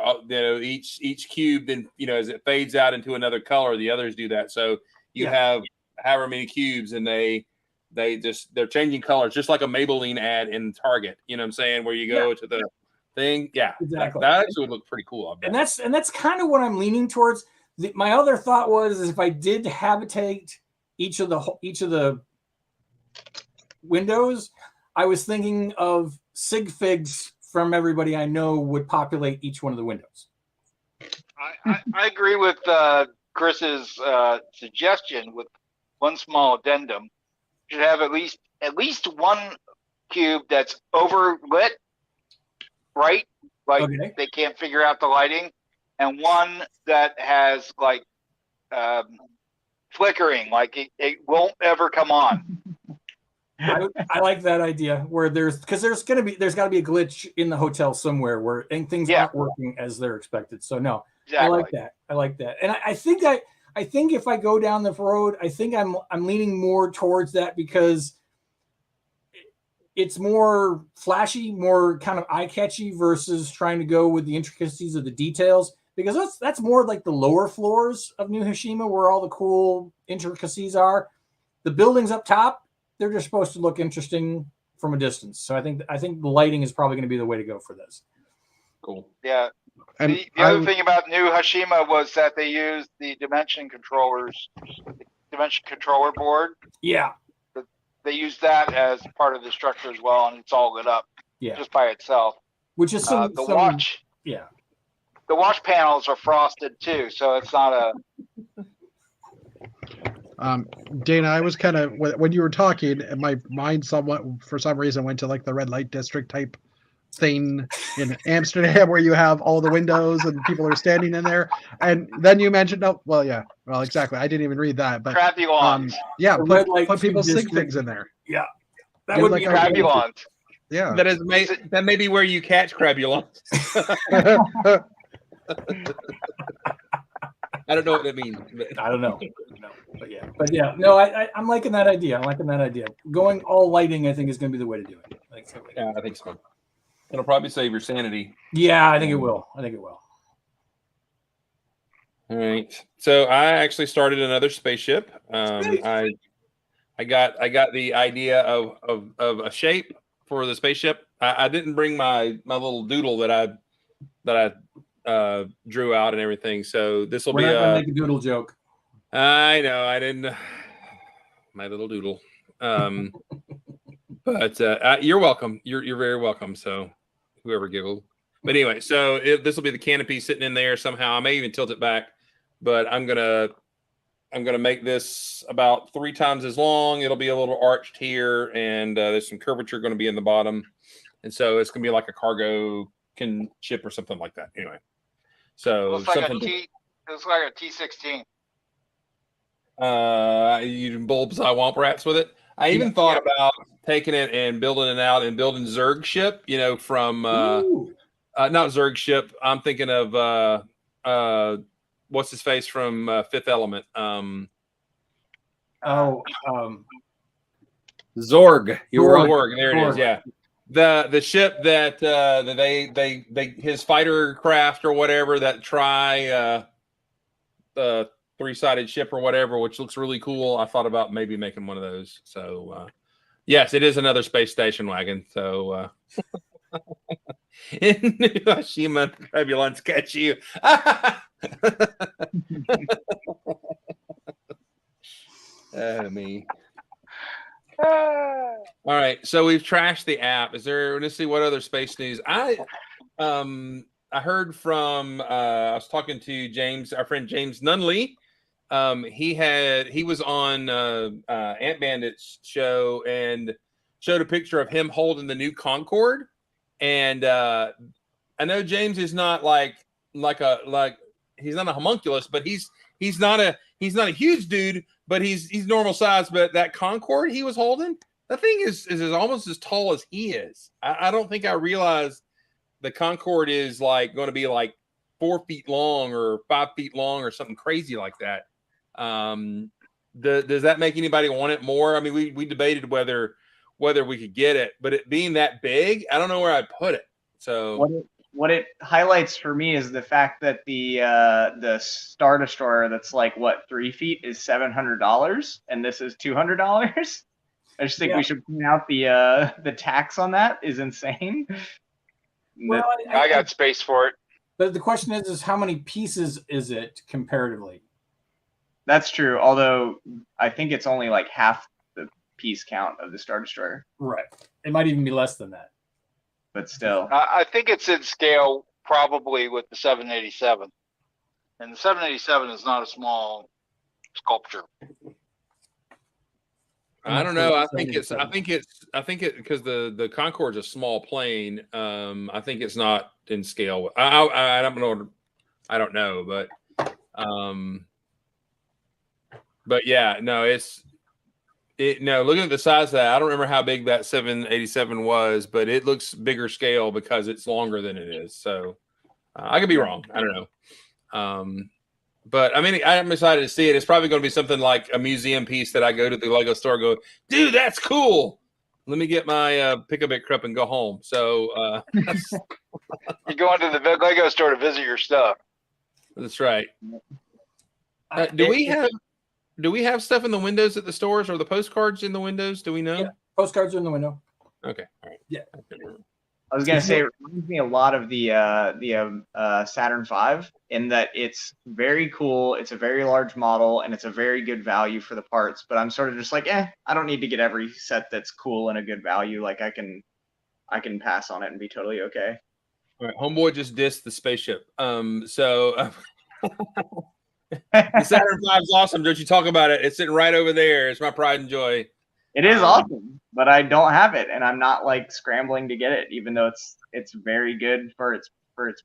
each cube, then, as it fades out into another color, the others do that. So you have however many cubes, and they're changing colors, just like a Maybelline ad in Target. You know what I'm saying? Where you go to the thing. Yeah, exactly. That actually would look pretty cool. And that's kind of what I'm leaning towards. My other thought was if I did habitate each of the windows, I was thinking of sig figs from everybody I know would populate each one of the windows. I agree with Chris's suggestion with one small addendum. You should have at least one cube that's overlit, right? Like they can't figure out the lighting, and one that has like flickering, like it won't ever come on. I like that idea where there's got to be a glitch in the hotel somewhere where things aren't working as they're expected. So no, exactly. I like that. And I think if I go down the road, I think I'm leaning more towards that because it's more flashy, more kind of eye catchy versus trying to go with the intricacies of the details, because that's more like the lower floors of New Hashima where all the cool intricacies are. The buildings up top, they're just supposed to look interesting from a distance. So I think the lighting is probably going to be the way to go for this. Cool. Yeah. And the other thing about New Hashima was that they used the dimension controller board. Yeah. They used that as part of the structure as well, and it's all lit up just by itself. Which is the watch. Yeah. The watch panels are frosted too, so it's not a. Dana, I was kind of when you were talking, my mind somewhat for some reason went to like the red light district type thing in Amsterdam where you have all the windows and people are standing in there, and then you mentioned exactly. I didn't even read that, but Crabulons. Put people's sig figs in there. Yeah, that would be Crabulons. Yeah, that may be where you catch Crabulons. I don't know what that means. I don't know. But yeah. No, I'm liking that idea. Going all lighting, I think, is going to be the way to do it. I think so. It'll probably save your sanity. Yeah, I think it will. All right. So I actually started another spaceship. I got the idea of a shape for the spaceship. I didn't bring my little doodle that I drew out and everything. So this will be make a doodle joke. I know I didn't. My little doodle. But you're welcome. You're very welcome. So whoever giggled. But anyway, so this will be the canopy sitting in there somehow. I may even tilt it back, but I'm gonna make this about 3 times as long. It'll be a little arched here, and there's some curvature going to be in the bottom, and so it's gonna be like a cargo ship or something like that. Anyway, so looks like a T-16. You bulbs I womp rats with it. I even thought about taking it and building it out and building Zerg ship, from not Zerg ship. I'm thinking of what's his face from Fifth Element. Zorg. Zorg. There it is. Yeah. The ship that they his fighter craft or whatever, that the 3-sided ship or whatever, which looks really cool. I thought about maybe making one of those. So yes, it is another space station wagon. So in Hiroshima, Crabulons catch you. Me. All right, so we've trashed the app. Let's see what other space news. I heard from I was talking to our friend James Nunley. He was on Ant Bandit's show and showed a picture of him holding the new Concorde And I know James is not like he's not a homunculus, but he's not a huge dude, but he's normal size. But that Concorde he was holding, that thing is almost as tall as he is. I don't think I realized the Concorde is like going to be like 4 feet long or 5 feet long or something crazy like that. Does that make anybody want it more? I mean, we debated whether we could get it, but it being that big, I don't know where I'd put it. So what it highlights for me is the fact that the Star Destroyer that's like 3 feet is $700, and this is $200. I just think we should point out the tax on that is insane. Well, I got space for it. But the question is how many pieces is it comparatively? That's true. Although I think it's only like half the piece count of the Star Destroyer. Right. It might even be less than that. But still, I think it's in scale probably with the 787, and the 787 is not a small sculpture. I don't know. I think it because the Concorde's a small plane. I think it's not in scale. I don't know. I don't know, but yeah, no, looking at the size of that, I don't remember how big that 787 was, but it looks bigger scale because it's longer than it is. So I could be wrong. I don't know. But I mean, I'm excited to see it. It's probably going to be something like a museum piece that I go to the Lego store, go, dude, that's cool. Let me get my Pick-a-Bit Crap and go home. So you go into the Lego store to visit your stuff. That's right. Do we have stuff in the windows at the stores, or the postcards in the windows? Do we know? Yeah, postcards are in the window. Okay. All right. Yeah. I was gonna say it reminds me a lot of the Saturn V in that it's very cool. It's a very large model and it's a very good value for the parts. But I'm sort of just like, I don't need to get every set that's cool and a good value. Like I can pass on it and be totally okay. All right. Homeboy just dissed the spaceship. The Saturn V is awesome. Don't you talk about it? It's sitting right over there. It's my pride and joy. It is awesome, but I don't have it, and I'm not like scrambling to get it, even though it's very good for its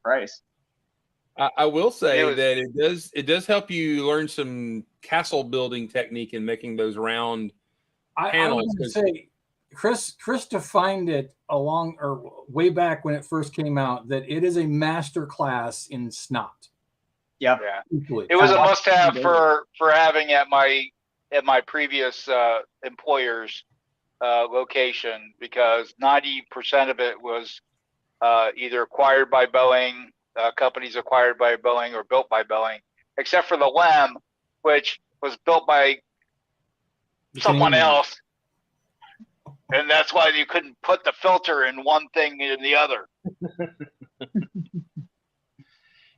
price. I will say that it does help you learn some castle building technique in making those round panels. I would say Chris defined it way back when it first came out that it is a master class in snot. Yeah. It was a must-have for having at my previous employer's location, because 90% of it was either acquired by Boeing, companies acquired by Boeing or built by Boeing, except for the LEM, which was built by someone else. And that's why you couldn't put the filter in one thing and in the other.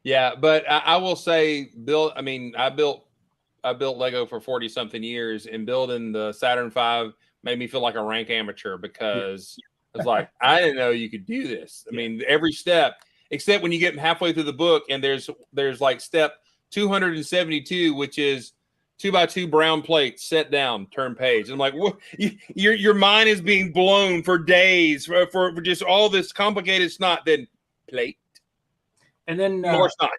Yeah, but I will say, I built Lego for 40 something years, and building the Saturn V made me feel like a rank amateur, because it's like, I didn't know you could do this. I mean, every step, except when you get halfway through the book and there's like step 272, which is 2x2 brown plates, set down, turn page. And I'm like, what? Your mind is being blown for days for just all this complicated snot. Then plate. And then more snot.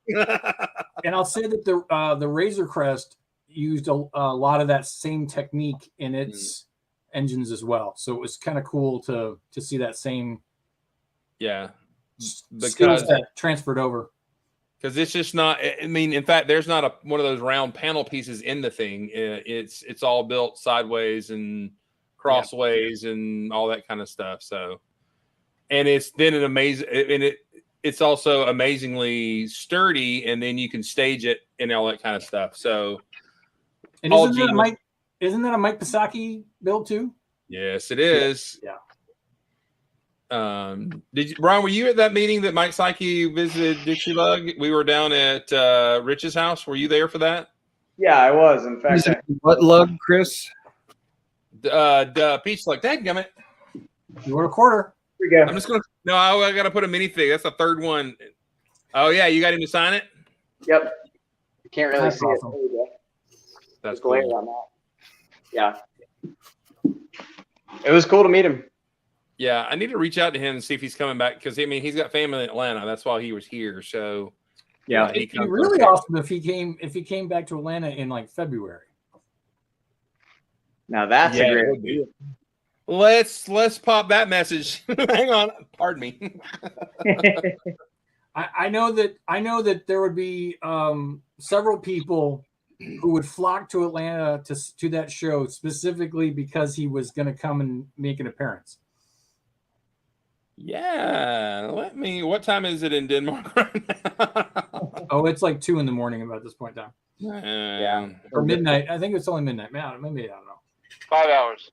And I'll say that the Razor Crest used a lot of that same technique in its engines as well. So it was kind of cool to see that same skills that transferred over. Because it's just not. I mean, in fact, there's not one of those round panel pieces in the thing. It's all built sideways and crossways and all that kind of stuff. So, and it's then an amazing, and it's also amazingly sturdy, and then you can stage it and all that kind of stuff. So, and isn't that a Mike Pisaki build too? Yes, it is. Yeah. Brian, were you at that meeting that Mike Psyche visited Dixie Lug? We were down at Rich's house. Were you there for that? Yeah, I was. In fact, what lug, Chris? Peach Lug. Dadgummit. You want a quarter? Here we go. I'm just gonna. No, I gotta put a minifig. That's the third one. Oh yeah, you got him to sign it. Yep. You can't really see awesome. it. There you go. That's glare cool. on that. Yeah. It was cool to meet him. Yeah, I need to reach out to him and see if he's coming back because I mean he's got family in Atlanta. That's why he was here. So Yeah. he It'd be comes really okay. awesome if he came back to Atlanta in like February. Now that's Yeah, a it great would be. idea. Let's pop that message. Hang on, pardon me. I know that there would be several people who would flock to Atlanta to that show specifically because he was going to come and make an appearance. Yeah, what time is it in Denmark right now? Oh, it's like 2 a.m. about this point in time, Yeah. or midnight. I think it's only midnight. Man, maybe I don't know. 5 hours.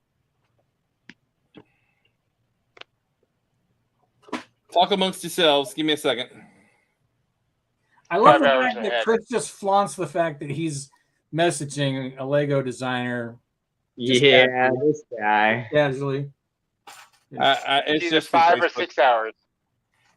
Talk amongst yourselves. Give me a second. I love 5 the hours fact that ahead. Chris just flaunts the fact that he's messaging a Lego designer Yeah, this guy. casually. It's Either just 5 or Facebook. 6 hours.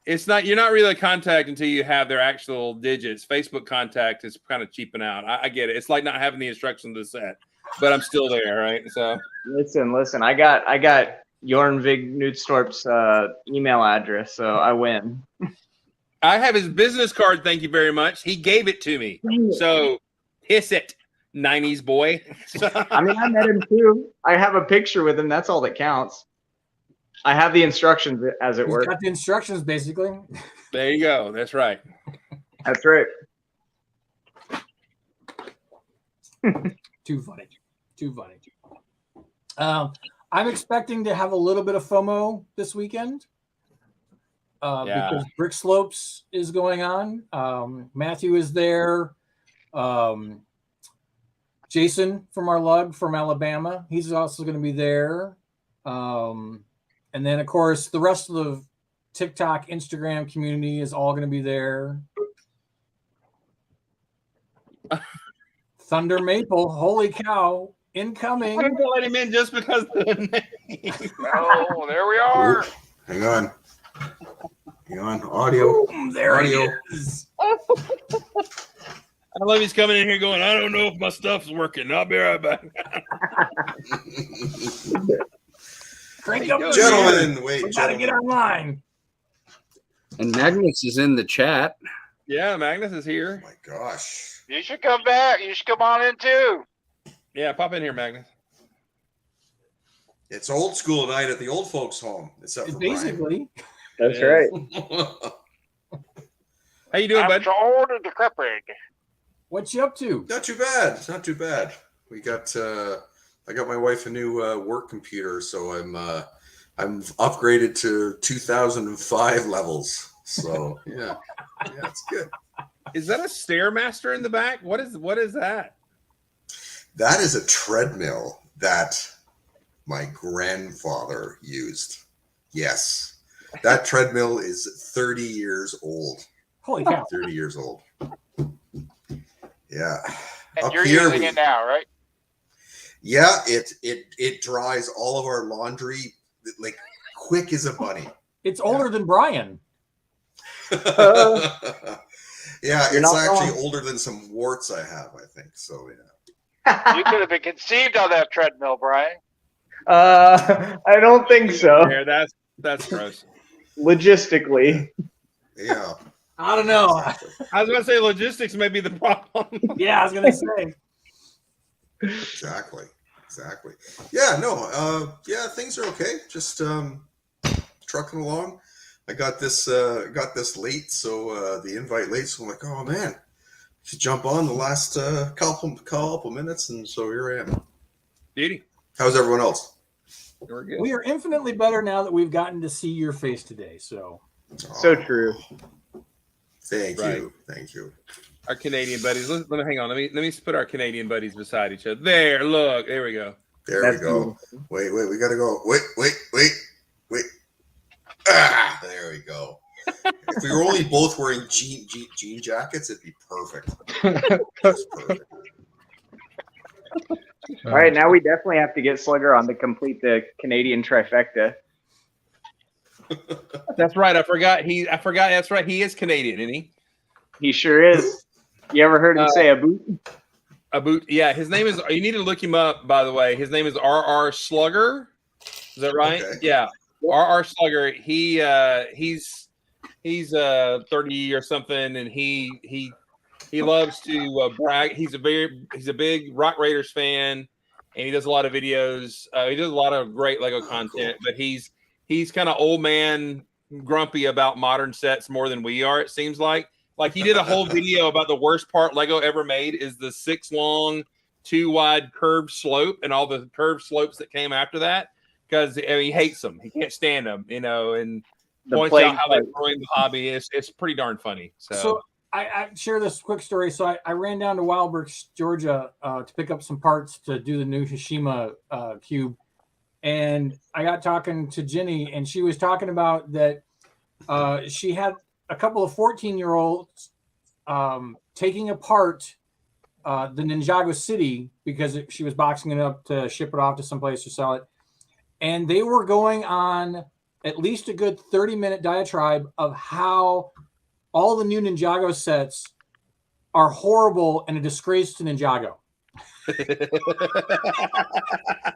It's not. You're not really a contact until you have their actual digits. Facebook contact is kind of cheaping out. I get it. It's like not having the instructions to set, but I'm still there, right? So Listen. I got Jornvig Knudstorp's email address, so I win. I have his business card. Thank you very much. He gave it to me. So hiss it, 90s boy. I mean, I met him too. I have a picture with him. That's all that counts. I have the instructions as it He's were. got the instructions basically. There you go. That's right. That's right. Too funny. I'm expecting to have a little bit of FOMO this weekend Yeah. because Brick Slopes is going on. Matthew is there. Jason from our lug from Alabama, he's also going to be there. And then, of course, the rest of the TikTok, Instagram community is all going to be there. Thunder Maple, holy cow, incoming. I'm gonna let him in just because of the name. Oh, there we are. Hang on. Audio. Boom, there Audio. he is. I love he's coming in here going, I don't know if my stuff's working. I'll be right back. Crank up the Gentlemen, wait, we gotta get gentlemen. online. And Magnus is in the chat. Yeah, Magnus is Oh here. my gosh. You should come back. You should come on in too. Yeah, pop in here, Magnus. It's old school night at the old folks' home, except for Basically, That's It right. Brian. How you doing, I'm bud? so old and decrepit. what you up to? Not too bad. It's not too bad. We got I got my wife a new work computer, so I'm upgraded to 2005 levels. So yeah, it's good. Is that a Stairmaster in the back? What is that? That is a treadmill that my grandfather used. Yes, that treadmill is 30 years old. Holy cow! 30 years old. Yeah. And Up you're here using we- it now, right? Yeah, it dries all of our laundry like quick as a bunny. It's older than Brian. Yeah, You're it's not actually wrong. older than some warts I have, I think. So yeah. You could have been conceived on that treadmill, Brian. I don't think so. There, that's gross. Logistically. Yeah. I don't know. I was gonna say logistics may be the problem. Yeah, I was gonna say. Exactly. Yeah, no, yeah, things are okay. Just trucking along. I got this late, so the invite late, so I'm like, oh man, should jump on the last couple minutes, and so here I am. Beauty. How's everyone else? We're good. We are infinitely better now that we've gotten to see your face today. So So true. Thank Right. you. Thank you. Our Canadian buddies. Let me hang on. Let me put our Canadian buddies beside each other. There, look. There we go. There That's we go. Wait, we gotta go. Wait. Ah, there we go. If we were only both wearing jean jackets, it'd be perfect. Just perfect. All right, now we definitely have to get Slugger on to complete the Canadian trifecta. That's right. I forgot. That's right. He is Canadian, isn't he? He sure is. You ever heard him say a boot? Yeah, his name is. You need to look him up. By the way, his name is R.R. Slugger. Is that right? Okay. Yeah. our slugger, he's 30 or something, and he loves to brag. He's a big Rock Raiders fan, and he does a lot of videos. He does a lot of great Lego content, but he's kind of old man grumpy about modern sets more than we are. It seems like he did a whole video about the worst part Lego ever made is the 6 long, 2 wide curved slope and all the curved slopes that came after that, because he hates them. He can't stand them, and points out how they ruined the hobby. It's pretty darn funny. So I share this quick story. So I ran down to Wildbrooks, Georgia, to pick up some parts to do the new Hashima cube, and I got talking to Jenny, and she was talking about that she had a couple of 14-year-olds taking apart the Ninjago City because she was boxing it up to ship it off to someplace to sell it, and they were going on at least a good 30-minute diatribe of how all the new Ninjago sets are horrible and a disgrace to Ninjago.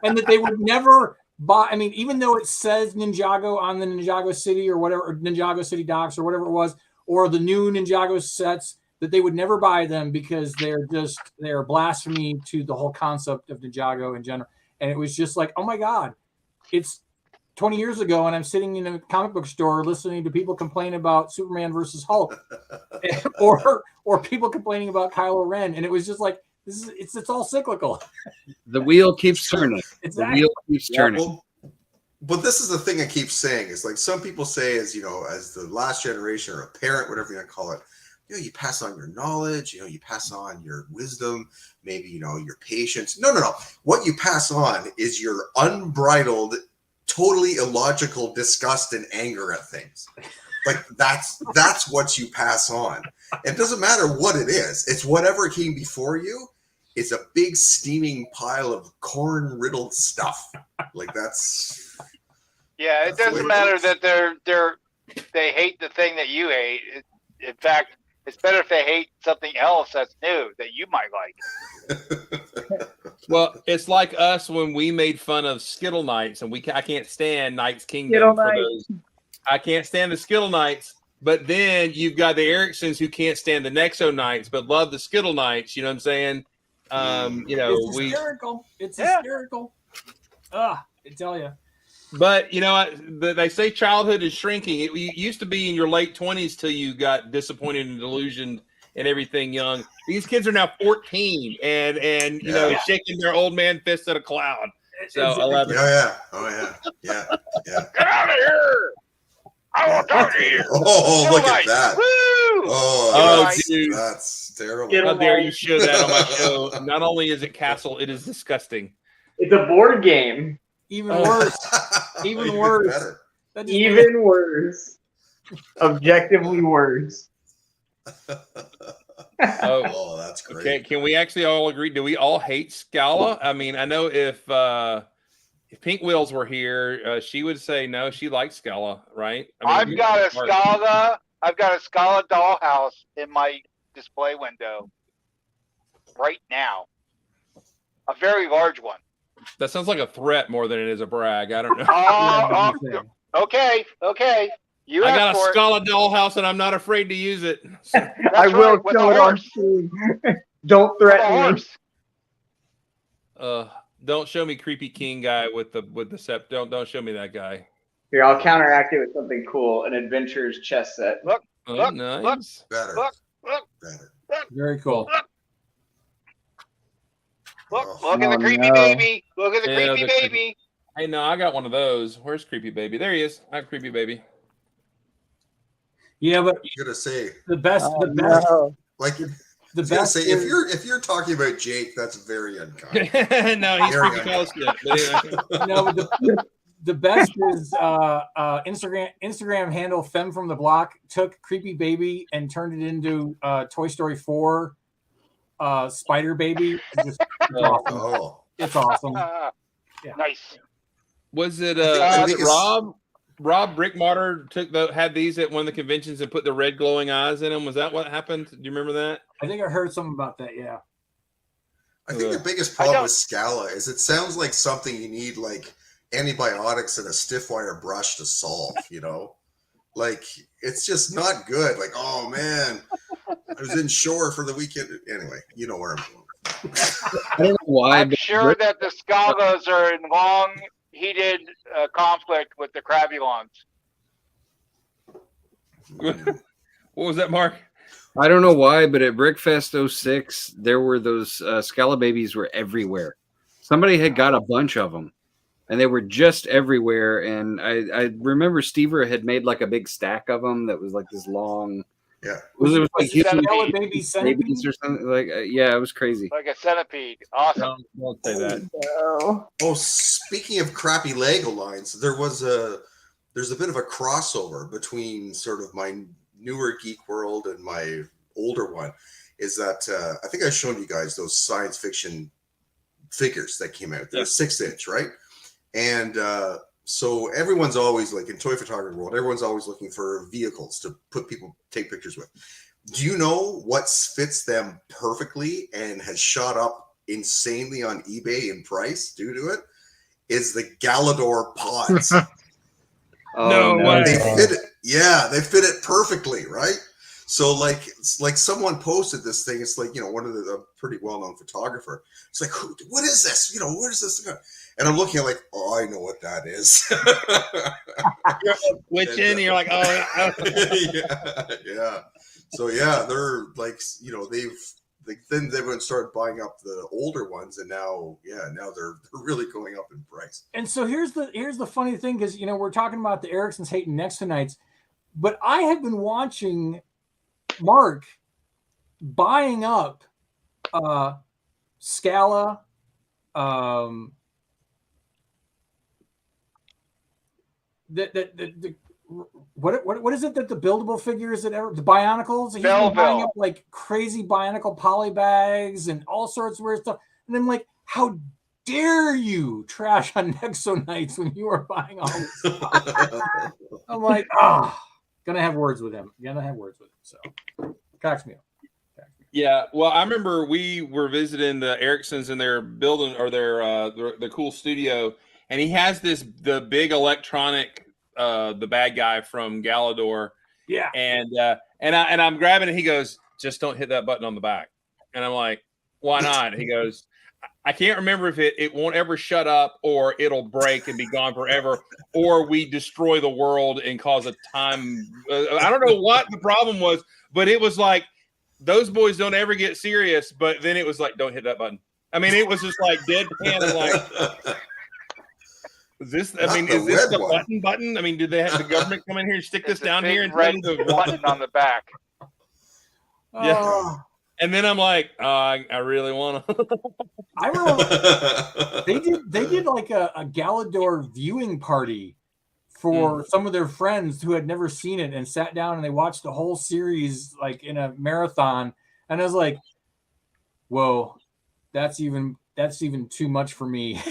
And that they would never buy. I mean, even though it says Ninjago on the Ninjago City or whatever, or Ninjago City docks or whatever it was, or the new Ninjago sets, that they would never buy them because they're blasphemy to the whole concept of Ninjago in general. And it was just like, oh my God, it's 20 years ago, and I'm sitting in a comic book store listening to people complain about Superman versus Hulk, or people complaining about Kylo Ren, and it was just like it's all cyclical. The wheel keeps turning. Exactly. The wheel keeps turning. Well, but this is the thing I keep saying is like some people say, as the last generation or a parent, whatever you want to call it, you pass on your knowledge, you pass on your wisdom, maybe your patience. No. What you pass on is your unbridled, totally illogical disgust and anger at things. Like that's what you pass on. It doesn't matter what it is. It's whatever came before you. It's a big steaming pile of corn riddled stuff. Like that's. Yeah, it doesn't matter that they hate the thing that you hate. In fact, it's better if they hate something else that's new that you might like. Well, it's like us when we made fun of Skittle Knights, and I can't stand Knights Kingdom for those. I can't stand the Skittle Knights, but then you've got the Ericksons who can't stand the Nexo Knights, but love the Skittle Knights. You know what I'm saying? It's hysterical. It's hysterical. I tell you. But they say childhood is shrinking. It used to be in your late 20s till you got disappointed and delusioned and everything young. These kids are now 14 and shaking their old man fists at a cloud. So I love it. Oh yeah. Get out of here! I won't talk to you. Oh, look at that. Woo! Oh, dude. That's terrible. How dare you show that on my show? Not only is it Castle, it is disgusting. It's a board game. Even worse. Even worse. Better. Even worse. Objectively worse. Oh, that's great. Okay, can we actually all agree? Do we all hate Scala? I mean, I know if Pink Wheels were here, she would say no. She likes Scala, right? I've got a Scala dollhouse in my display window right now. A very large one. That sounds like a threat more than it is a brag. I don't know. Okay. You I got a Scala dollhouse and I'm not afraid to use it. I will show it on stream. Don't threaten me. Don't show me creepy king guy with the sept. Don't show me that guy. Here, I'll counteract it with something cool. An adventurer's chess set. Look, nice. Better. Look. Very cool. Look at the creepy baby. Look at the creepy baby. Hey, no, I got one of those. Where's creepy baby? There he is. I have creepy baby. Yeah, but I'm gonna say the best. Like the best. Say, if you're talking about Jake, that's very unkind. No, he's creepy fellowship. No, but the best is Instagram handle Femme from the Block took creepy baby and turned it into Toy Story 4 Spider Baby. It's awesome. Oh. It's awesome. Yeah. Nice. Was it Rob Brickmotter had these at one of the conventions and put the red glowing eyes in them? Was that what happened? Do you remember that? I think I heard something about that. Yeah. I think the biggest problem with Scala is it sounds like something you need like antibiotics and a stiff wire brush to solve, you know? Like, it's just not good. Like, oh man, I was in shore for the weekend. Anyway, you know where I'm going. I don't know why. I'm sure that the Scalgos are in long, heated conflict with the Crabulons. What was that, Mark? I don't know why, but at Brickfest 06, there were those Scalababies were everywhere. Somebody had got a bunch of them, and they were just everywhere. And I remember Stever had made like a big stack of them that was like this long. Yeah, it was like human babies or something. Like yeah, it was crazy. Like a centipede. Awesome. Don't say that. Oh, speaking of crappy Lego lines, there's a bit of a crossover between sort of my newer Geek World and my older one. Is that I think I've shown you guys those science fiction figures that came out. They're 6-inch, right? And so everyone's always like in toy photography world, everyone's always looking for vehicles to take pictures with. Do you know what fits them perfectly and has shot up insanely on eBay in price due to it? Is the Galador pods. No way. They fit it. Yeah, they fit it perfectly, right? So like someone posted this thing. It's like, you know, one of the pretty well-known photographer. It's like, what is this? You know, where does this go? And I'm looking at like, oh, I know what that is. You're switching, and you're like, oh, yeah. So yeah, they're like, you know, then they went started buying up the older ones, and now they're really going up in price. And so here's the funny thing, because you know we're talking about the Ericssons hating Nexonites, but I have been watching Mark buying up Scala, what is it that the buildable figures that the Bionicles? He's been buying up like crazy Bionicle poly bags and all sorts of weird stuff. And I'm like, how dare you trash on Nexonites when you are buying all this stuff? I'm like, gonna have words with him. So cracks me up. Yeah, well, I remember we were visiting the Ericssons in their building or their cool studio, and he has the big electronic, the bad guy from Galador. Yeah, and I'm grabbing it. He goes, "Just don't hit that button on the back." And I'm like, "Why not?" He goes, "I can't remember if it won't ever shut up, or it'll break and be gone forever, or we destroy the world and cause a time." I don't know what the problem was, but it was like, those boys don't ever get serious. But then it was like, don't hit that button. I mean, it was just like deadpan. And like, is this the button? I mean, did they have the government come in here and stick this down here and red button on the back? Yeah. And then I'm like, I really want to. I remember they did like a Galador viewing party for some of their friends who had never seen it, and sat down and they watched the whole series like in a marathon. And I was like, whoa, that's even too much for me.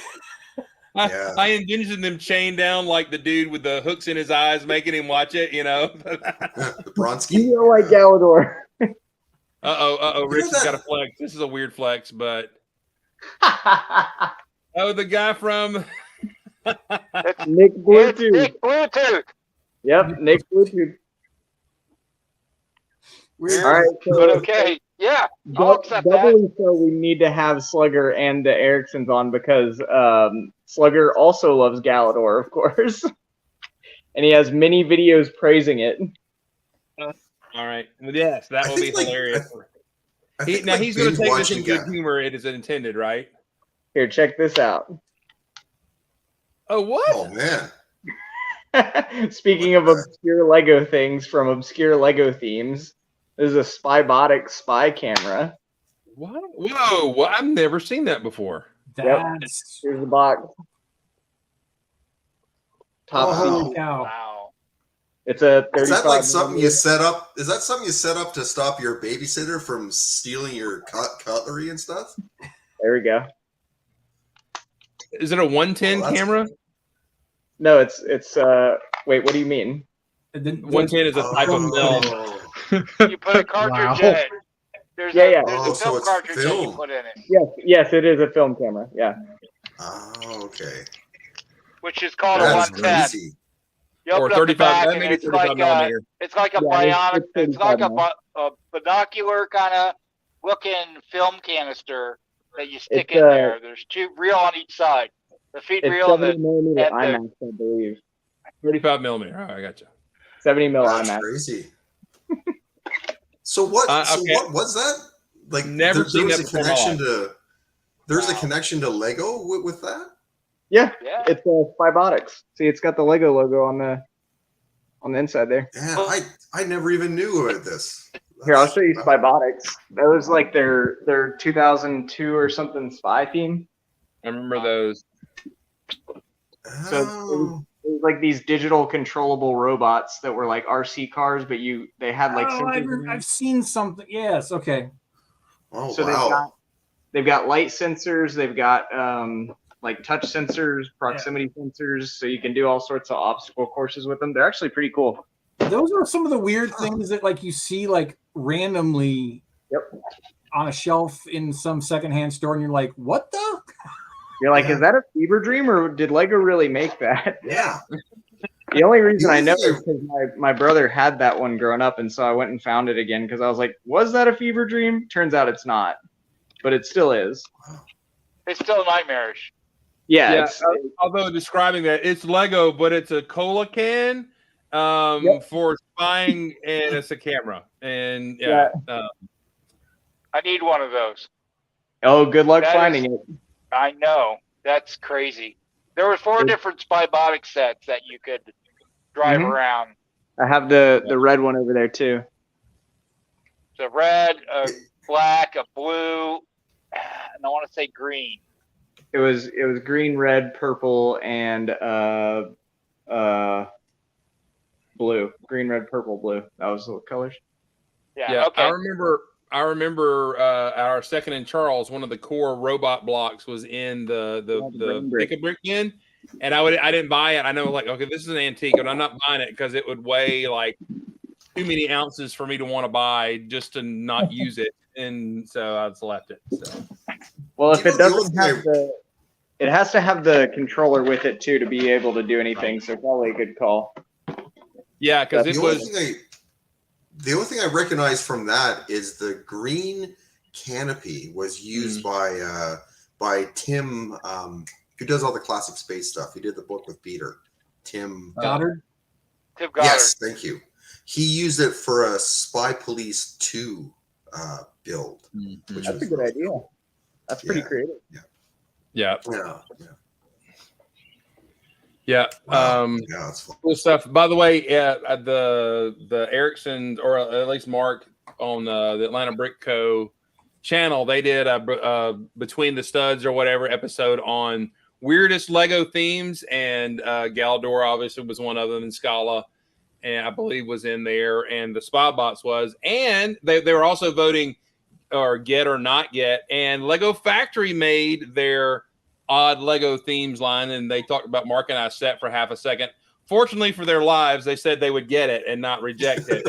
I envisioned them chained down like the dude with the hooks in his eyes, making him watch it, you know. The Bronski. You know, like Galador. Rich has got a flex. This is a weird flex, but the guy from Nick Bluetooth. Nick Bluetooth. Yep, Nick Bluetooth. Weird. All right, so But okay, yeah, I'll accept that. doubly so we need to have Slugger and the Ericssons on, because Slugger also loves Galador, of course, and he has many videos praising it. All right. Well, yes, that will be hilarious. He's going to take this in good humor. It is intended, right? Here, check this out. Oh, what? Oh, man. Speaking of obscure Lego things from obscure Lego themes, this is a Spybotic spy camera. What? Whoa! I've never seen that before. Here's the box. Top secret. Wow. It's a 35. Is that like something you set up? Is that something you set up to stop your babysitter from stealing your cutlery and stuff? There we go. Is it a 110 camera? No, it's wait, what do you mean? 110 is a type of film. You put a cartridge in it. There's a film cartridge that you put in it. Yes, it is a film camera. Yeah. Oh, okay. which is called That a is 110. crazy. You open Or up the 35. back, That and may be it's 35 like millimeter. it's like a Yeah, bionic. It's like 35 a binocular kind of looking film canister that you stick It's, in there. There's 2 reel on each side. The feed It's reel and 70 millimeter and the- IMAX, I believe. 35 millimeter. All right, I got you. 70 mil That's IMAX. crazy. So what? So okay. what was that? Like Never there seen was that a before in my connection life. to. There's a Wow. connection to Lego with that. Yeah, Yeah. it's Spybotics. See, it's got the Lego logo on the inside there. Yeah, I never even knew about this. Here, I'll show you Spybotics. That was like their 2002 or something spy theme. I remember those. Oh, It was like these digital controllable robots that were like RC cars, but they had like Oh, sensors in them. I've seen something. Yes. Okay. oh So wow. they've got light sensors, they've got like touch sensors, proximity sensors, so you can do all sorts of obstacle courses with them. They're actually pretty cool. Those are some of the weird things that like you see like randomly on a shelf in some secondhand store, and you're like, what the? You're like, Yeah. is that a fever dream or did Lego really make that? Yeah. The only reason The I only know thing is because my brother had that one growing up, and so I went and found it again because I was like, was that a fever dream? Turns out it's not, but it still is. It's still nightmarish. Yeah, Yeah, it's, although describing that it's Lego, but it's a cola can for spying, and it's a camera. And I need one of those. oh, good luck That finding is- it. I know. That's crazy. There were 4 different Spybotic sets that you could drive Mhm. around. I have the red one over there too. The red, a black, a blue, and I want to say green. It was green, red, purple, and blue. Green, red, purple, blue. That was the colors. Yeah. Okay. I remember at our second in Charles, one of the core robot blocks was in the brain brick. pick-a-brick bin, and I didn't buy it. I know, like, okay, this is an antique, but I'm not buying it because it would weigh like too many ounces for me to want to buy just to not use it, and so I just left it. So. Well, if You it know, the doesn't only have it has to have the controller with it too to be able to do anything. So probably a good call. Yeah, because it was. The only thing I recognize from that is the green canopy was used by Tim, who does all the classic space stuff. He did the book with Peter. Tim Goddard. Tim Goddard. Yes, thank you. He used it for a Spy Police 2 build. Which That's was a good really idea. cool. That's pretty Yeah. creative. Yeah. Yeah. Yeah. Yeah, that's fun. Cool stuff. By the way, the Ericsson, or at least Mark on the Atlanta Brick Co. channel, they did a Between the Studs or whatever episode on weirdest Lego themes, and Galdor obviously was one of them, and Scala, and I believe was in there, and the Spybots was, and they were also voting or get or not get, and Lego Factory made their odd Lego themes line, and they talked about Mark and I set for half a second. Fortunately for their lives, they said they would get it and not reject it.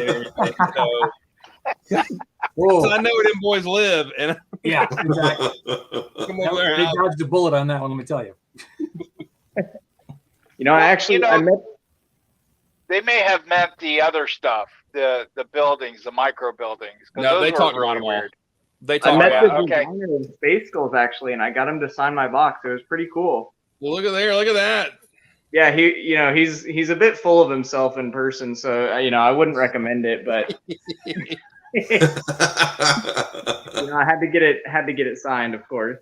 So I know where them boys live, and Yeah, exactly. come over there. They And dodged a bullet on that one. Let me tell you. You know, I met. They may have meant the other stuff, the buildings, the micro buildings. 'cause No, those they were talked really about them all. weird. They I talk met about the it. okay. designer in Space Skulls actually, and I got him to sign my box. It was pretty cool. Well, look at there. Look at that. Yeah, he's a bit full of himself in person, so I wouldn't recommend it, but I had to get it signed, of course.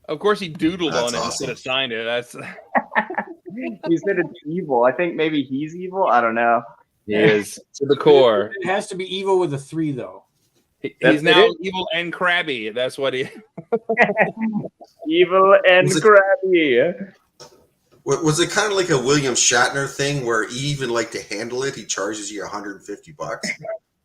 Of course, he doodled That's on it awesome. instead of signed it. That's He said it's evil. I think maybe he's evil. I don't know. he is to the core. It has to be evil with a 3, though. He's now evil and crabby. That's what he. Evil and Was it- crabby. Was it kind of like a William Shatner thing where he even like to handle it? He charges you $150.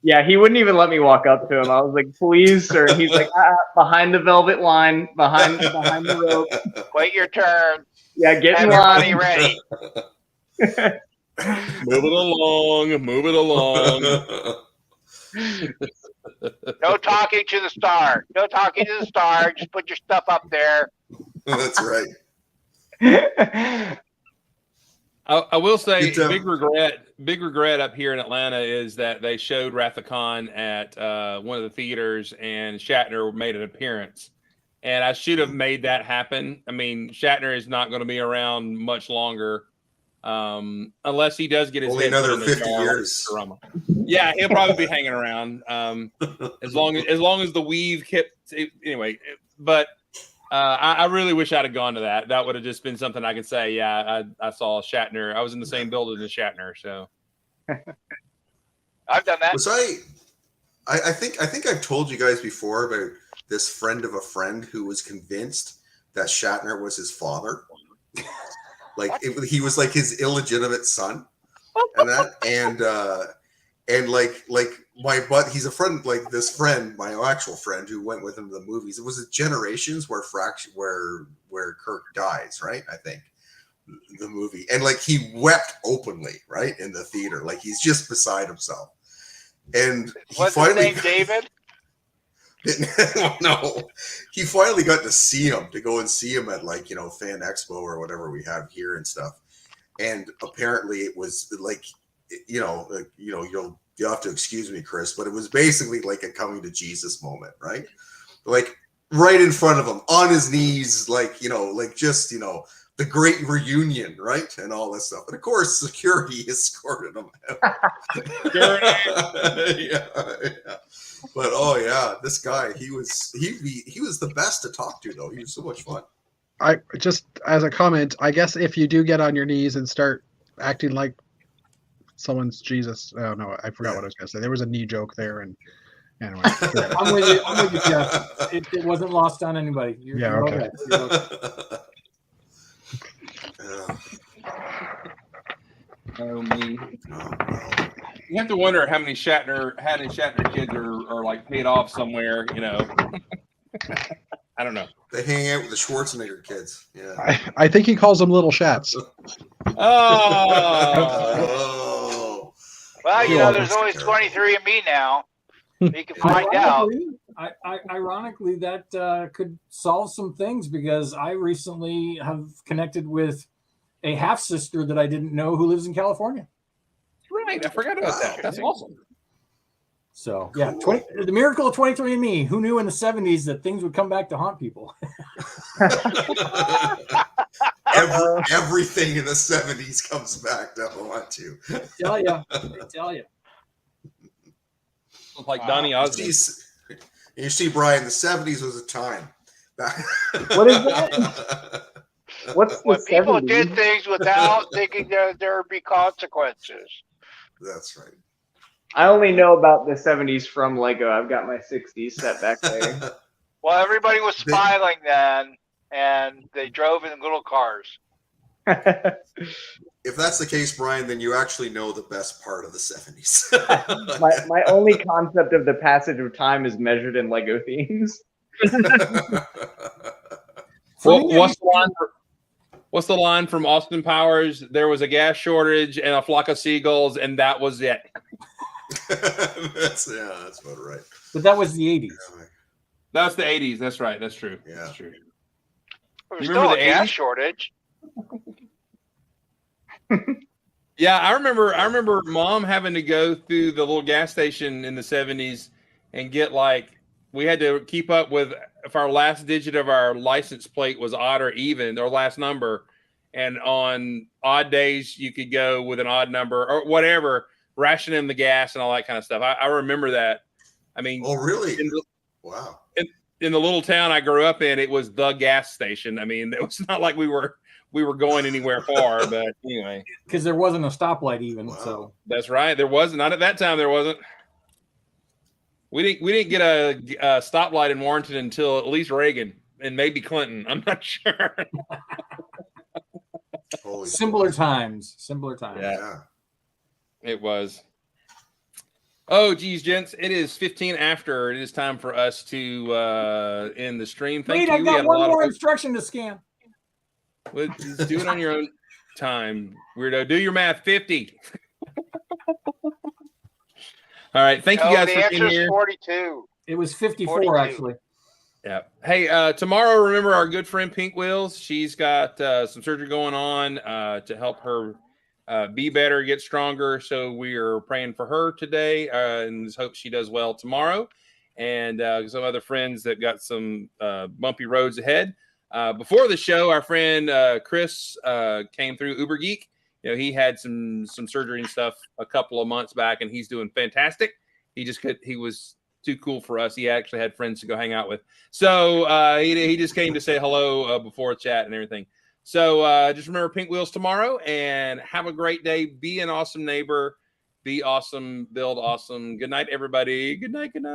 Yeah, he wouldn't even let me walk up to him. I was like, "Please, sir." And he's like, "Behind the velvet line, behind the rope." Wait your turn. Yeah, get in Have your money line. ready. Move it along. Move it along. No talking to the star. No talking to the star. Just put your stuff up there. That's right. I will say, It, big regret up here in Atlanta is that they showed Wrath of Khan at one of the theaters, and Shatner made an appearance. And I should have made that happen. I mean, Shatner is not going to be around much longer, unless he does get his Only head put another in the 50 jar years. like Futurama. Yeah, he'll probably be hanging around as long as the weave kept. Anyway, but. I really wish I'd have gone to that. That would have just been something I could say. Yeah, I saw Shatner. I was in the same building as Shatner. So I've done that. Was I think I've told you guys before about this friend of a friend who was convinced that Shatner was his father. Like he was like his illegitimate son, and like my he's a friend, like this friend, my actual friend who went with him to the movies. It was Generations where Kirk dies, right? I think the movie, and like he wept openly, right, in the theater, like he's just beside himself. And what's his name, David? No, he finally got to see him, to go and see him at like, Fan Expo or whatever we have here and stuff. And apparently it was like, you'll have to excuse me, Chris, but it was basically like a coming to Jesus moment, right? Like right in front of him, on his knees, like just the great reunion, right, and all this stuff. And of course, security escorted him out. Yeah. But oh yeah, this guy, he was the best to talk to, though. He was so much fun. I just, as a comment, I guess if you do get on your knees and start acting like someone's Jesus, oh no, I forgot what I was gonna say. There was a knee joke there, and anyway. I'm with you, Jeff. It wasn't lost on anybody. You're okay. Oh me. You have to wonder how many Shatner kids are like paid off somewhere. I don't know. They hang out with the Schwarzenegger kids. Yeah. I think he calls them little Shats. Oh. Well, there's always 23 of me now. You can find out. Ironically, that could solve some things, because I recently have connected with a half sister that I didn't know who lives in California. Right, I forgot about that. That's awesome. So yeah, the miracle of 23andMe. Who knew in the 70s that things would come back to haunt people? Everything in the 70s comes back to haunt you. I tell you. Like Donny Osmond. You see, Brian, the 70s was a time. What is that? What's when the people 70s? did things without thinking there would be consequences. That's right. I only know about the 70s from Lego. I've got my 60s set back there. Well, everybody was smiling then, and they drove in little cars. If that's the case, Brian, then you actually know the best part of the 70s. my only concept of the passage of time is measured in Lego themes. What's the line from Austin Powers? There was a gas shortage and a flock of seagulls, and that was it. That's about right. But that was the 80s. That's the 80s. That's right. That's true. Yeah. That's true. There's still a gas shortage. Yeah, I remember Mom having to go through the little gas station in the 70s and get we had to keep up with if our last digit of our license plate was odd or even, or last number. And on odd days, you could go with an odd number or whatever, ration in the gas and all that kind of stuff. I remember that. I mean, oh, really? Wow. In the little town I grew up in, it was the gas station. I mean, it was not like we were going anywhere far, but anyway. Because there wasn't a stoplight even. Wow. So that's right. There wasn't. Not at that time. There wasn't. We didn't get a stoplight in Warrenton until at least Reagan and maybe Clinton. I'm not sure. Simpler times. Yeah. It was. Oh, geez, gents, it is 15 after. It is time for us to end the stream. Thank you. I've got one more instruction to scan. Well, just do it on your own time, weirdo. Do your math. 50. All right. Thank you guys for being here. 42. It was 54, 42. actually. Yeah. Hey, tomorrow, remember our good friend Pink Wheels. She's got some surgery going on to help her be better, get stronger. So we are praying for her today, and hope she does well tomorrow. And some other friends that got some bumpy roads ahead. Before the show, our friend Chris came through Uber Geek. You know, he had some surgery and stuff a couple of months back, and he's doing fantastic. He was too cool for us. He actually had friends to go hang out with. So he just came to say hello before chat and everything. So just remember Pink Wheels tomorrow, and have a great day. Be an awesome neighbor. Be awesome. Build awesome. Good night, everybody. Good night. Good night.